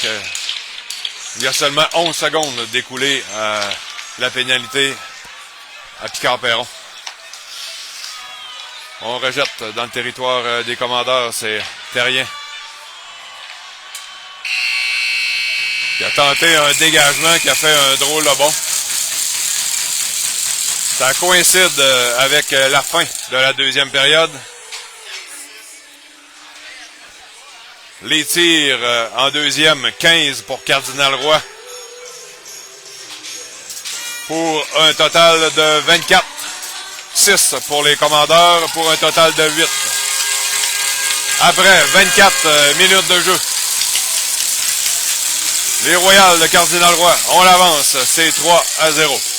[SPEAKER 1] Il y a seulement 11 secondes d'écoulées à la pénalité à Picard-Perron. On rejette dans le territoire des commandeurs, c'est Terrien qui a tenté un dégagement qui a fait un drôle de bond. Ça coïncide avec la fin de la deuxième période. Les tirs en deuxième, 15 pour Cardinal Roy. Pour un total de 24. 6 pour les commandeurs pour un total de 8. Après 24 minutes de jeu. Les Royales de Cardinal Roy, on l'avance, c'est 3-0.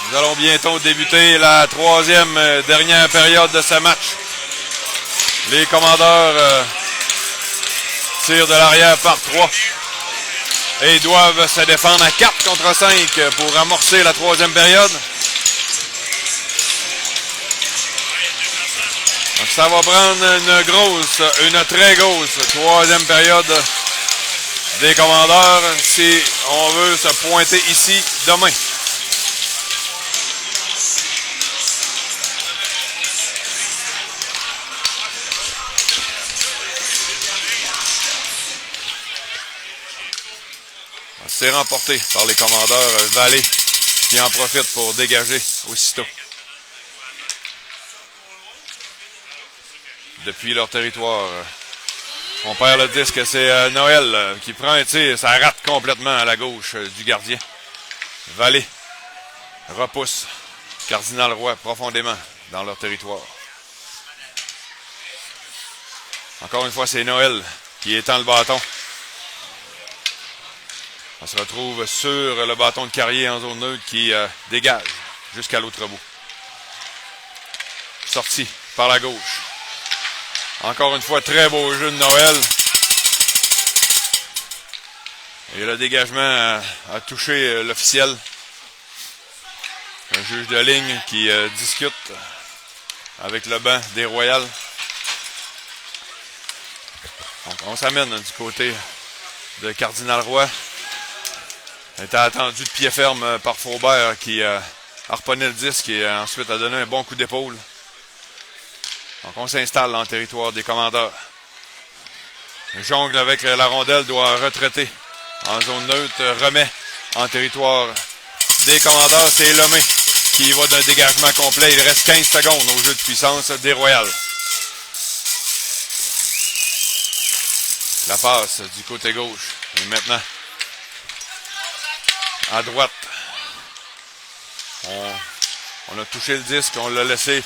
[SPEAKER 1] Nous allons bientôt débuter la troisième dernière période de ce match. Les commandeurs tirent de l'arrière par 3 et doivent se défendre à 4 contre 5 pour amorcer la troisième période. Donc ça va prendre une très grosse troisième période des commandeurs si on veut se pointer ici demain. C'est remporté par les commandeurs Vallée qui en profitent pour dégager aussitôt. Depuis leur territoire, on perd le disque, c'est Noël qui prend un tir, ça rate complètement à la gauche du gardien. Vallée repousse Cardinal Roy profondément dans leur territoire. Encore une fois, c'est Noël qui étend le bâton. On se retrouve sur le bâton de Carrier en zone neutre qui dégage jusqu'à l'autre bout. Sorti par la gauche. Encore une fois, très beau jeu de Noël. Et le dégagement a touché l'officiel. Un juge de ligne qui discute avec le banc des Royales. Donc, on s'amène du côté de Cardinal Roy. Il était attendu de pied ferme par Faubert qui harponnait le disque et ensuite a donné un bon coup d'épaule. Donc on s'installe en territoire des commandeurs. Le jongle avec la rondelle doit retraiter en zone neutre, remet en territoire des commandeurs. C'est Lemay qui va d'un dégagement complet. Il reste 15 secondes au jeu de puissance des Royales. La passe du côté gauche. Et maintenant, à droite, on a touché le disque, on l'a laissé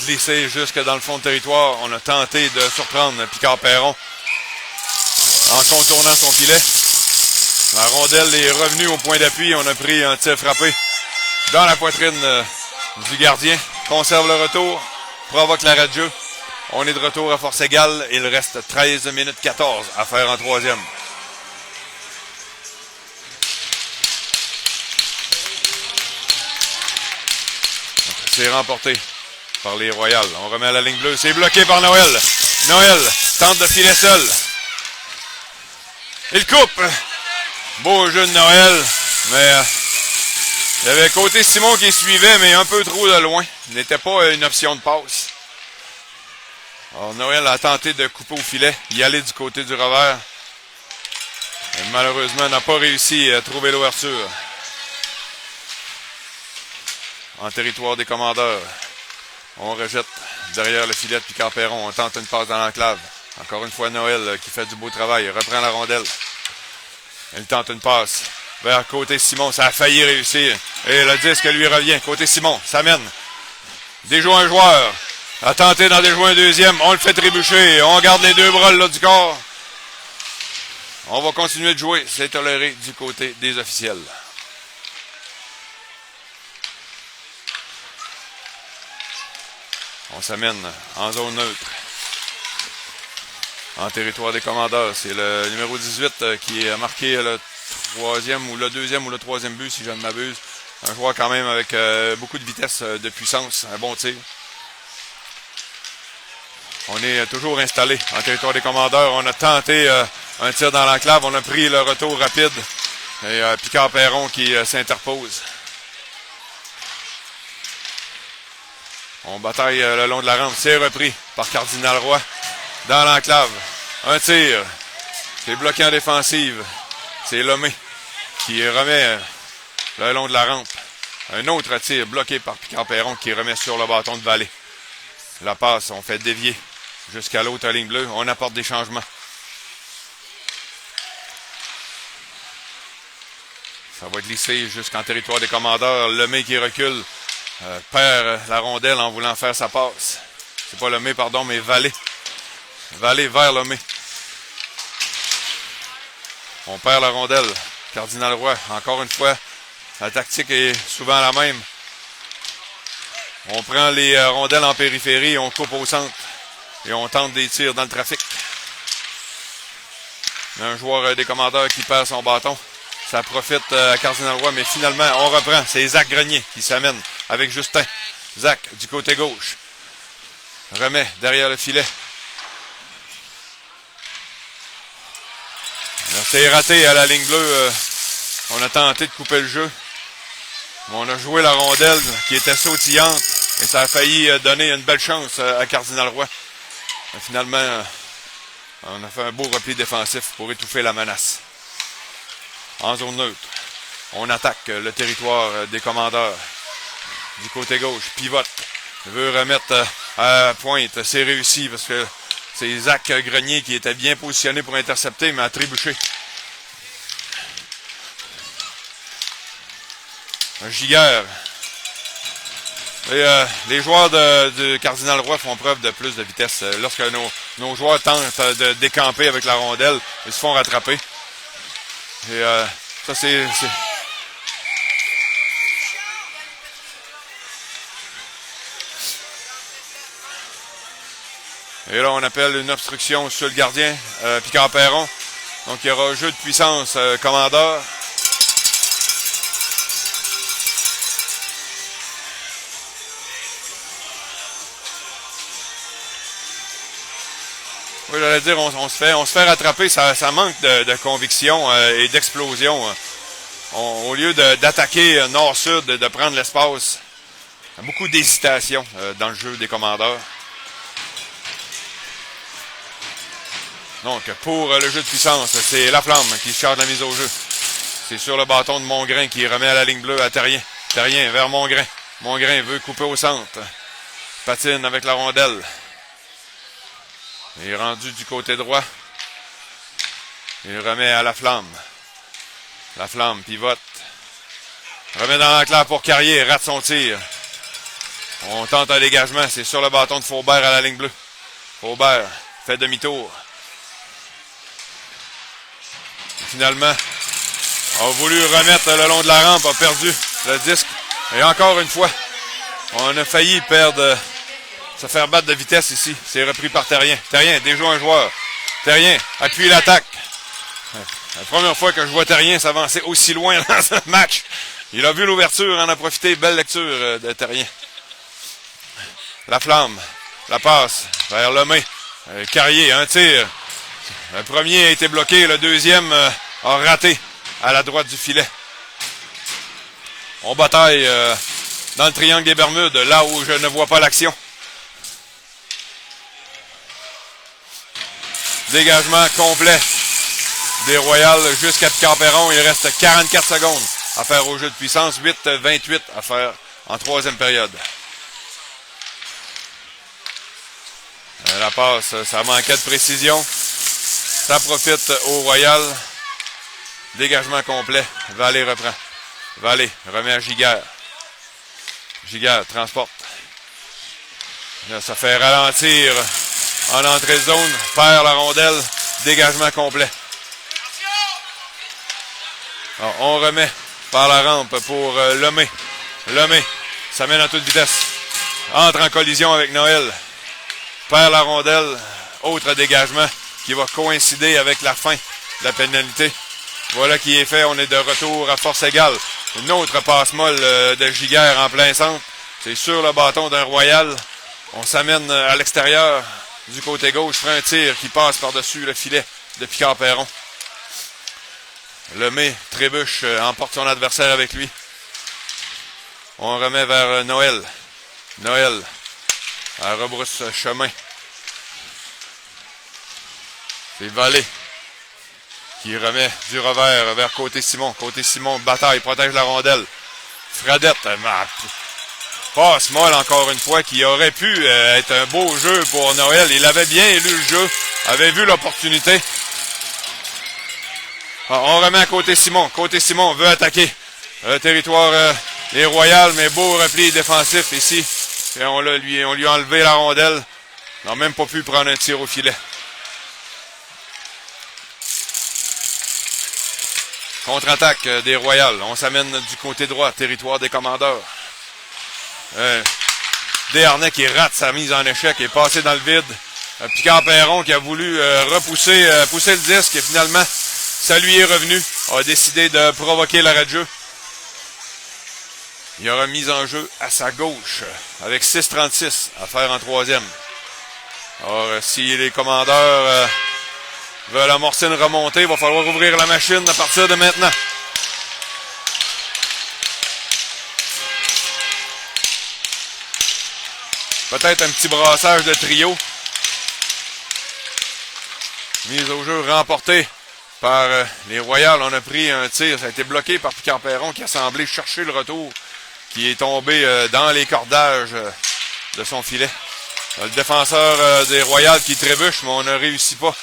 [SPEAKER 1] glisser jusque dans le fond de territoire. On a tenté de surprendre Picard-Perron en contournant son filet. La rondelle est revenue au point d'appui. On a pris un tir frappé dans la poitrine du gardien. Conserve le retour, provoque l'arrêt de jeu. On est de retour à force égale. Il reste 13 minutes 14 à faire en troisième. C'est remporté par les Royales. On remet à la ligne bleue. C'est bloqué par Noël. Noël tente de filer seul. Il coupe. Beau jeu de Noël. Mais il y avait côté Simon qui suivait, mais un peu trop de loin. Il n'était pas une option de passe. Alors Noël a tenté de couper au filet. Y aller du côté du revers. Et malheureusement, n'a pas réussi à trouver l'ouverture. En territoire des commandeurs. On rejette derrière le filet de Picard-Perron. On tente une passe dans l'enclave. Encore une fois, Noël qui fait du beau travail. Il reprend la rondelle. Il tente une passe vers côté Simon. Ça a failli réussir. Et le disque lui revient. Côté Simon, ça mène. Déjoue un joueur. A tenté d'en déjouer un deuxième. On le fait trébucher. On garde les deux bras là du corps. On va continuer de jouer. C'est toléré du côté des officiels. On s'amène en zone neutre. En territoire des commandeurs. C'est le numéro 18 qui a marqué le troisième ou le deuxième ou le troisième but, si je ne m'abuse. Un joueur quand même avec beaucoup de vitesse, de puissance. Un bon tir. On est toujours installé en territoire des commandeurs. On a tenté un tir dans l'enclave. On a pris le retour rapide. Et Picard-Perron qui s'interpose. On bataille le long de la rampe. C'est repris par Cardinal Roy dans l'enclave. Un tir. C'est bloqué en défensive. C'est Lemay qui remet le long de la rampe. Un autre tir bloqué par Picard-Perron qui remet sur le bâton de Vallée. La passe, on fait dévier jusqu'à l'autre ligne bleue. On apporte des changements. Ça va glisser jusqu'en territoire des commandeurs. Lemay qui recule. Perd la rondelle en voulant faire sa passe. C'est pas Lemay, pardon, mais Vallée. Vallée vers Lemay. On perd la rondelle. Cardinal Roy, encore une fois, la tactique est souvent la même. On prend les rondelles en périphérie, on coupe au centre et on tente des tirs dans le trafic. Un joueur des commandeurs qui perd son bâton. Ça profite à Cardinal Roy, mais finalement, on reprend. C'est Zach Grenier qui s'amène avec Justin. Zach, du côté gauche. Remet derrière le filet. C'est raté à la ligne bleue. On a tenté de couper le jeu. On a joué la rondelle qui était sautillante. Et ça a failli donner une belle chance à Cardinal Roy. Mais finalement, on a fait un beau repli défensif pour étouffer la menace. En zone neutre, on attaque le territoire des commandeurs. Du côté gauche, pivote. Veut remettre à pointe. C'est réussi parce que c'est Zach Grenier qui était bien positionné pour intercepter, mais a trébuché. Un Giguère. Et, les joueurs du Cardinal Roy font preuve de plus de vitesse. Lorsque nos joueurs tentent de décamper avec la rondelle, ils se font rattraper. Et ça, c'est... Et là, on appelle une obstruction sur le gardien, Picard-Perron. Donc, il y aura jeu de puissance, commandeur. Oui, j'allais dire, on se fait rattraper. Ça manque de conviction et d'explosion. Au lieu d'attaquer nord-sud, de prendre l'espace, beaucoup d'hésitation dans le jeu des commandeurs. Donc, pour le jeu de puissance, c'est Laflamme qui charge la mise au jeu. C'est sur le bâton de Mongrain qui remet à la ligne bleue à Terrien. Terrien vers Mongrain. Mongrain veut couper au centre. Patine avec la rondelle. Il est rendu du côté droit. Il remet à Laflamme. Laflamme pivote. Remet dans l'enclave pour Carrier. Rate son tir. On tente un dégagement. C'est sur le bâton de Faubert à la ligne bleue. Faubert fait demi-tour. Finalement, a voulu remettre le long de la rampe, a perdu le disque. Et encore une fois, on a failli perdre, se faire battre de vitesse ici. C'est repris par Terrien. Terrien, déjà un joueur. Terrien appuie l'attaque. La première fois que je vois Terrien s'avancer aussi loin dans ce match. Il a vu l'ouverture, en a profité. Belle lecture de Terrien. Laflamme, la passe vers Lemay. Carrier, un tir. Le premier a été bloqué, le deuxième a raté à la droite du filet. On bataille dans le triangle des Bermudes, là où je ne vois pas l'action. Dégagement complet des Royals jusqu'à Picard-Perron. Il reste 44 secondes à faire au jeu de puissance. 8-28 à faire en troisième période. La passe, ça manquait de précision. Ça profite au Royal. Dégagement complet. Vallée reprend. Vallée remet à Giguère. Giguère transporte. Là, ça fait ralentir en entrée de zone. Perd la rondelle. Dégagement complet. Alors, on remet par la rampe pour Lemay. Lemay s'amène à toute vitesse. Entre en collision avec Noël. Perd la rondelle. Autre dégagement qui va coïncider avec la fin de la pénalité. Voilà qui est fait. On est de retour à force égale. Une autre passe molle de Giguère en plein centre. C'est sur le bâton d'un Royal. On s'amène à l'extérieur du côté gauche. Fera un tir qui passe par-dessus le filet de Picard-Perron. Lemay trébuche, emporte son adversaire avec lui. On remet vers Noël. Noël à rebrousse chemin. C'est Vallée qui remet du revers vers Côté Simon. Côté Simon, bataille, protège la rondelle. Fradette, passe molle encore une fois, qui aurait pu être un beau jeu pour Noël. Il avait bien lu le jeu, avait vu l'opportunité. On remet à Côté Simon. Côté Simon veut attaquer le territoire des Royals, mais beau repli défensif ici. Et on lui a enlevé la rondelle. On n'a même pas pu prendre un tir au filet. Contre-attaque des Royals. On s'amène du côté droit, territoire des commandeurs. Desharnais qui rate sa mise en échec et passé dans le vide. Picard-Perron qui a voulu pousser le disque et finalement, ça lui est revenu. A décidé de provoquer l'arrêt de jeu. Il y aura mise en jeu à sa gauche avec 6,36 à faire en troisième. Alors, si les commandeurs veulent amorcer une remontée, il va falloir ouvrir la machine à partir de maintenant. Peut-être un petit brassage de trio. Mise au jeu remportée par les Royals. On a pris un tir, ça a été bloqué par Picard-Perron qui a semblé chercher le retour, qui est tombé dans les cordages de son filet. Le défenseur des Royals qui trébuche, mais on ne réussit pas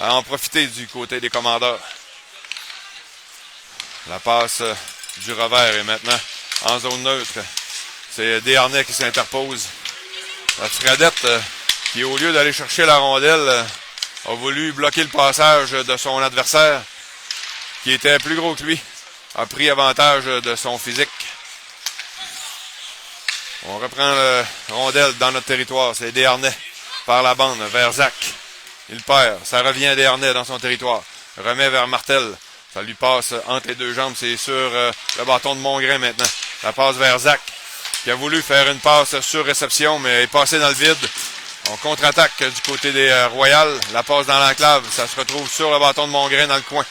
[SPEAKER 1] à en profiter du côté des commandeurs. La passe du revers est maintenant en zone neutre. C'est Desharnais qui s'interpose. La Fredette, qui au lieu d'aller chercher la rondelle, a voulu bloquer le passage de son adversaire, qui était plus gros que lui, a pris avantage de son physique. On reprend la rondelle dans notre territoire. C'est Desharnais par la bande vers Zach. Il perd. Ça revient à Desharnais dans son territoire. Remet vers Martel. Ça lui passe entre les deux jambes. C'est sur le bâton de Mongrain maintenant. Ça passe vers Zach, qui a voulu faire une passe sur réception, mais est passé dans le vide. On contre-attaque du côté des Royals. La passe dans l'enclave. Ça se retrouve sur le bâton de Mongrain dans le coin.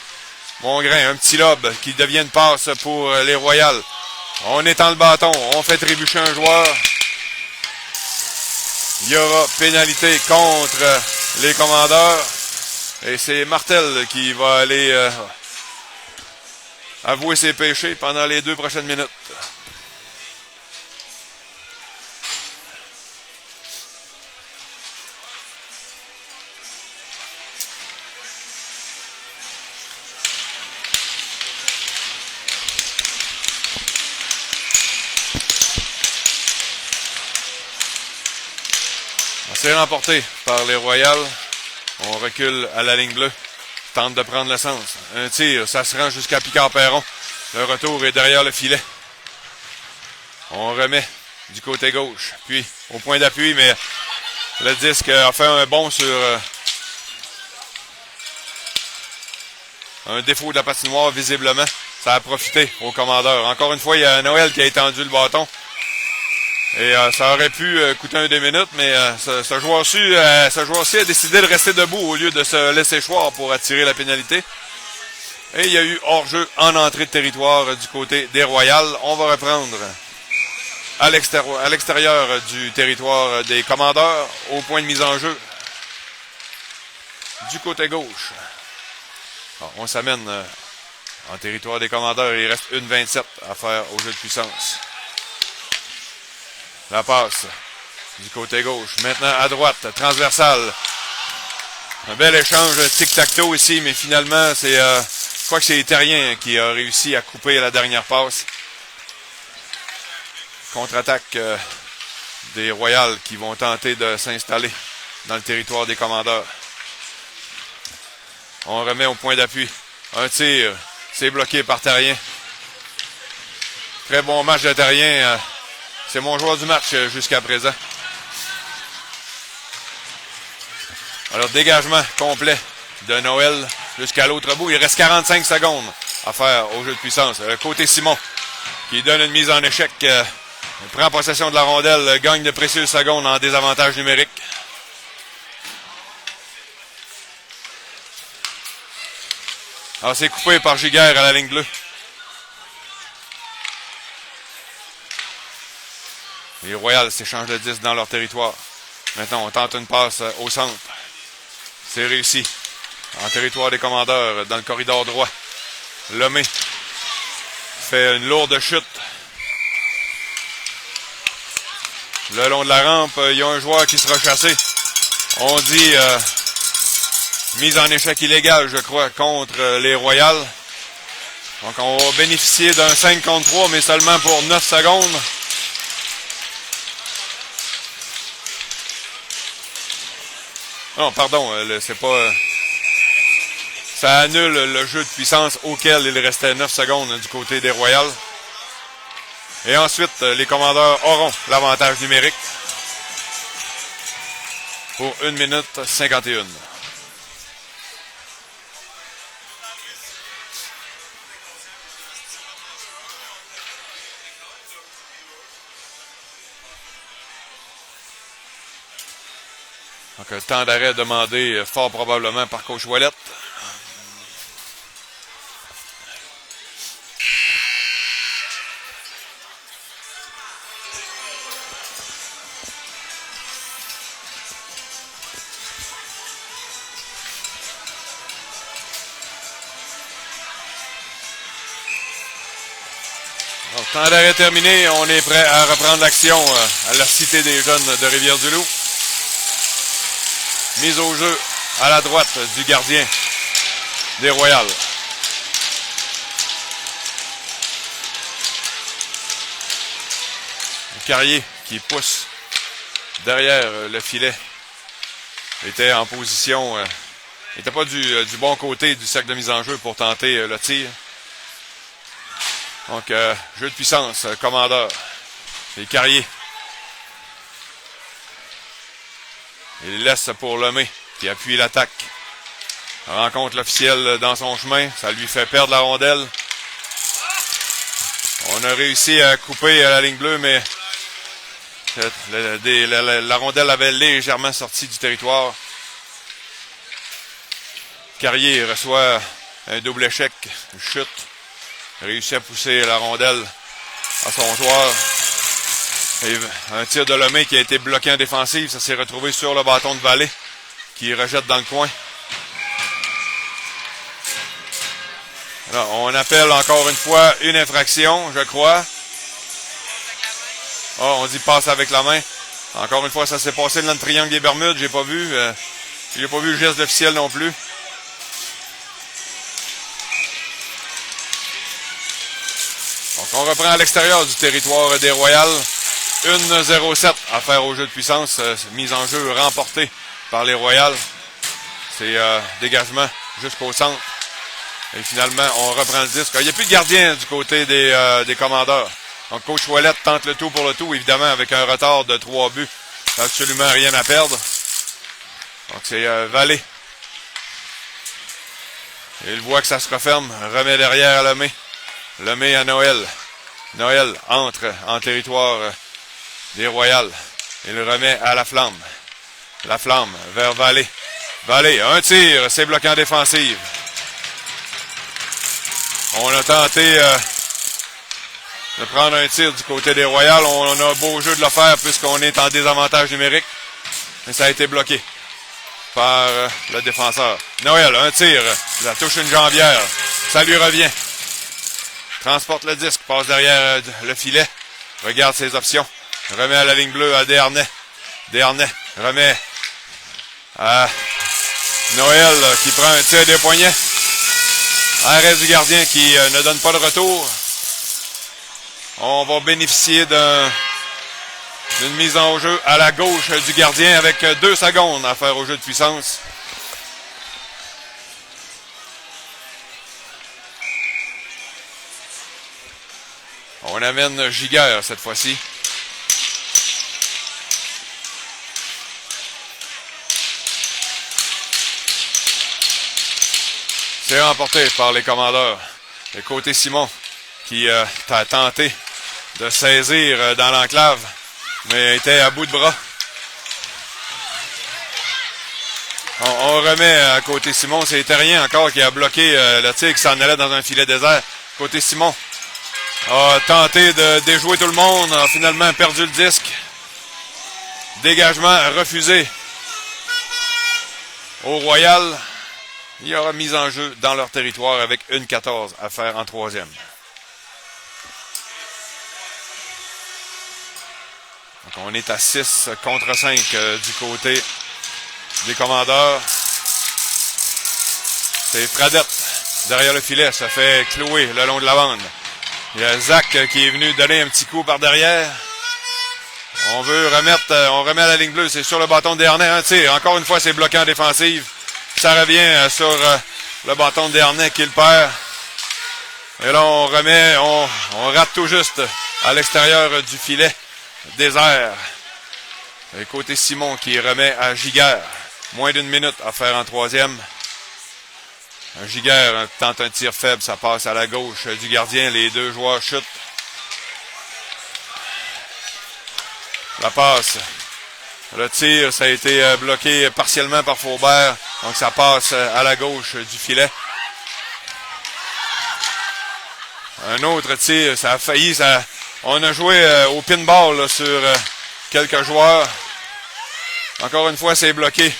[SPEAKER 1] Mongrain, un petit lob qui devient une passe pour les Royals. On étend le bâton. On fait trébucher un joueur. Il y aura pénalité contre les commandeurs. Et c'est Martel qui va aller avouer ses péchés pendant les 2 prochaines minutes. C'est remporté par les Royals. On recule à la ligne bleue. Tente de prendre le sens. Un tir, ça se rend jusqu'à Picard-Perron. Le retour est derrière le filet. On remet du côté gauche. Puis au point d'appui, mais le disque a fait un bond sur un défaut de la patinoire visiblement. Ça a profité au commandeur. Encore une fois, il y a Noël qui a étendu le bâton. Et ça aurait pu coûter un 2 minutes, mais ce joueur-ci a décidé de rester debout au lieu de se laisser choir pour attirer la pénalité. Et il y a eu hors-jeu en entrée de territoire du côté des Royals. On va reprendre à l'extérieur du territoire des commandeurs, au point de mise en jeu du côté gauche. Alors, on s'amène en territoire des commandeurs. Il reste 1,27 à faire au jeu de puissance. La passe du côté gauche. Maintenant à droite, transversale. Un bel échange tic-tac-toe ici, mais finalement, je crois que c'est les Terriens qui a réussi à couper la dernière passe. Contre-attaque des Royals qui vont tenter de s'installer dans le territoire des commandeurs. On remet au point d'appui. Un tir, c'est bloqué par Terrien. Très bon match de Terrien. C'est mon joueur du match jusqu'à présent. Alors, dégagement complet de Noël jusqu'à l'autre bout. Il reste 45 secondes à faire au jeu de puissance. Côté Simon, qui donne une mise en échec, prend possession de la rondelle, gagne de précieuses secondes en désavantage numérique. Alors, c'est coupé par Giguère à la ligne bleue. Les Royals s'échangent le 10 dans leur territoire. Maintenant, on tente une passe au centre. C'est réussi. En territoire des commandeurs, dans le corridor droit. Lemay fait une lourde chute. Le long de la rampe, il y a un joueur qui sera chassé. On dit mise en échec illégale, je crois, contre les Royals. Donc, on va bénéficier d'un 5 contre 3, mais seulement pour 9 secondes. Non, pardon, c'est pas... ça annule le jeu de puissance auquel il restait 9 secondes du côté des Royals. Et ensuite, les commandeurs auront l'avantage numérique. pour 1 minute 51. Donc, un temps d'arrêt demandé fort probablement par coach Ouellette. Donc, temps d'arrêt terminé, on est prêt à reprendre l'action à la Cité des Jeunes de Rivière-du-Loup. Mise au jeu à la droite du gardien des Royales. Carrier qui pousse derrière le filet. Était en position, n'était pas du bon côté du cercle de mise en jeu pour tenter le tir. Donc, jeu de puissance, commandeur. C'est Carrier. Il laisse pour Lemay, qui appuie l'attaque. Rencontre l'officiel dans son chemin. Ça lui fait perdre la rondelle. On a réussi à couper la ligne bleue, mais la rondelle avait légèrement sorti du territoire. Carrier reçoit un double échec, une chute. Réussit à pousser la rondelle à son joueur. Et un tir de Lemay qui a été bloqué en défensive. Ça s'est retrouvé sur le bâton de Vallée qui rejette dans le coin. Alors, on appelle encore une fois une infraction, je crois. Oh, on dit passe avec la main. Encore une fois, ça s'est passé dans le triangle des Bermudes. J'ai pas vu. J'ai pas vu le geste officiel non plus. Donc, on reprend à l'extérieur du territoire des Royales. 1-0-7 à faire au jeu de puissance. Mise en jeu remportée par les Royales. C'est dégagement jusqu'au centre. Et finalement, on reprend le disque. Il n'y a plus de gardien du côté des commandeurs. Donc, coach Ouellette tente le tout pour le tout, évidemment, avec un retard de 3 buts. Absolument rien à perdre. Donc, c'est Vallée. Il voit que ça se referme. Remet derrière à Lemay. Lemay à Noël. Noël entre en territoire des Royales. Il remet à la Flamme. La Flamme vers Vallée. Vallée, un tir, c'est bloqué en défensive. On a tenté de prendre un tir du côté des Royales. On a un beau jeu de le faire puisqu'on est en désavantage numérique. Mais ça a été bloqué par le défenseur. Noël, un tir. Ça touche une jambière. Ça lui revient. Transporte le disque, passe derrière le filet. Regarde ses options. Remet à la ligne bleue à Desharnais. Desharnais remet à Noël qui prend un tir des poignets. Arrêt du gardien qui ne donne pas de retour. On va bénéficier d'une mise en jeu à la gauche du gardien avec 2 secondes à faire au jeu de puissance. On amène Giguère cette fois-ci. C'est remporté par les commandeurs. Le côté Simon qui a tenté de saisir dans l'enclave, mais était à bout de bras. On remet à côté Simon. C'est Terrien encore qui a bloqué le tir qui s'en allait dans un filet désert. Côté Simon a tenté de déjouer tout le monde, a finalement perdu le disque. Dégagement refusé au Royal. Il y aura mise en jeu dans leur territoire avec 1-14 à faire en troisième. Donc on est à 6 contre 5 du côté des commandeurs. C'est Fradette derrière le filet, ça fait clouer le long de la bande. Il y a Zach qui est venu donner un petit coup par derrière. On remet à la ligne bleue, c'est sur le bâton de Desharnais, un tir. Encore une fois, c'est bloqué en défensive. Ça revient sur le bâton de Desharnais qui le perd. Et là, on rate tout juste à l'extérieur du filet désert. Et côté Simon qui remet à Giguère. Moins d'une minute à faire en troisième. Giguère tente un tir faible, ça passe à la gauche du gardien. Les deux joueurs chutent. La passe. Le tir, ça a été bloqué partiellement par Faubert. Donc ça passe à la gauche du filet. Un autre tir, ça a failli. On a joué au pinball là, sur quelques joueurs. Encore une fois, c'est bloqué.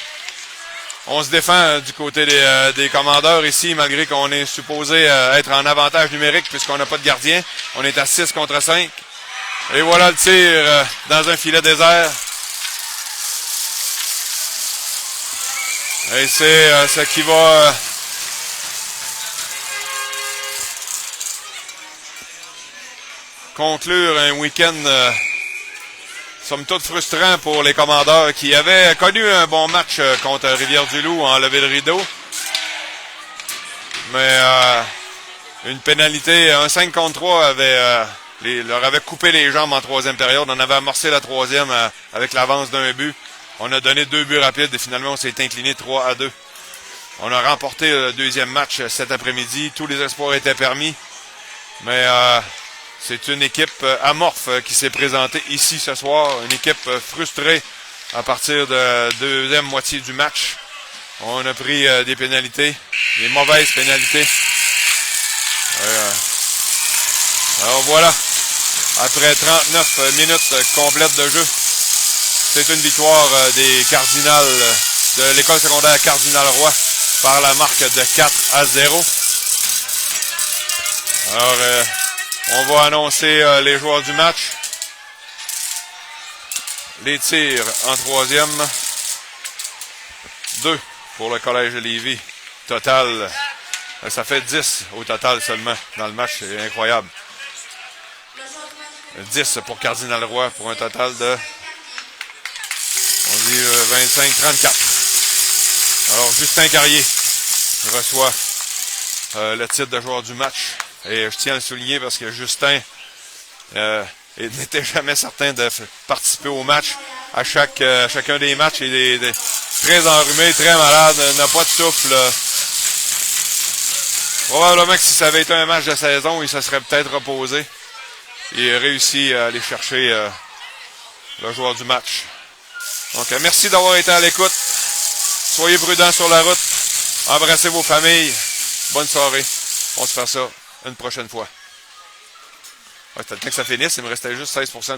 [SPEAKER 1] On se défend du côté des commandeurs ici, malgré qu'on est supposé être en avantage numérique puisqu'on n'a pas de gardien. On est à 6 contre 5. Et voilà le tir dans un filet désert. Et c'est ce qui va conclure un week-end somme toute frustrant pour les commandeurs qui avaient connu un bon match contre Rivière-du-Loup en levée de rideau. Mais une pénalité, un 5 contre 3 leur avait coupé les jambes en troisième période. On avait amorcé la troisième avec l'avance d'un but. On a donné 2 buts rapides et finalement on s'est incliné 3-2. On a remporté le deuxième match cet après-midi. Tous les espoirs étaient permis. Mais c'est une équipe amorphe qui s'est présentée ici ce soir. Une équipe frustrée à partir de la deuxième moitié du match. On a pris des pénalités, des mauvaises pénalités. Alors voilà, après 39 minutes complètes de jeu, c'est une victoire des Cardinals, de l'école secondaire Cardinal-Roy, par la marque de 4-0. Alors, on va annoncer les joueurs du match. Les tirs en troisième. 2 pour le Collège de Lévis. Total, ça fait 10 au total seulement dans le match. C'est incroyable. 10 pour Cardinal-Roy pour un total de, on dit 25-34. Alors, Justin Carrier reçoit le titre de joueur du match. Et je tiens à le souligner parce que Justin n'était jamais certain de participer au match. À chacun des matchs, il est très enrhumé, très malade, n'a pas de souffle. Probablement que si ça avait été un match de saison, il se serait peut-être reposé. Il a réussi à aller chercher le joueur du match. Donc, merci d'avoir été à l'écoute. Soyez prudents sur la route. Embrassez vos familles. Bonne soirée. On se fait ça une prochaine fois. Ouais, c'était le temps que ça finisse. Il me restait juste 16% de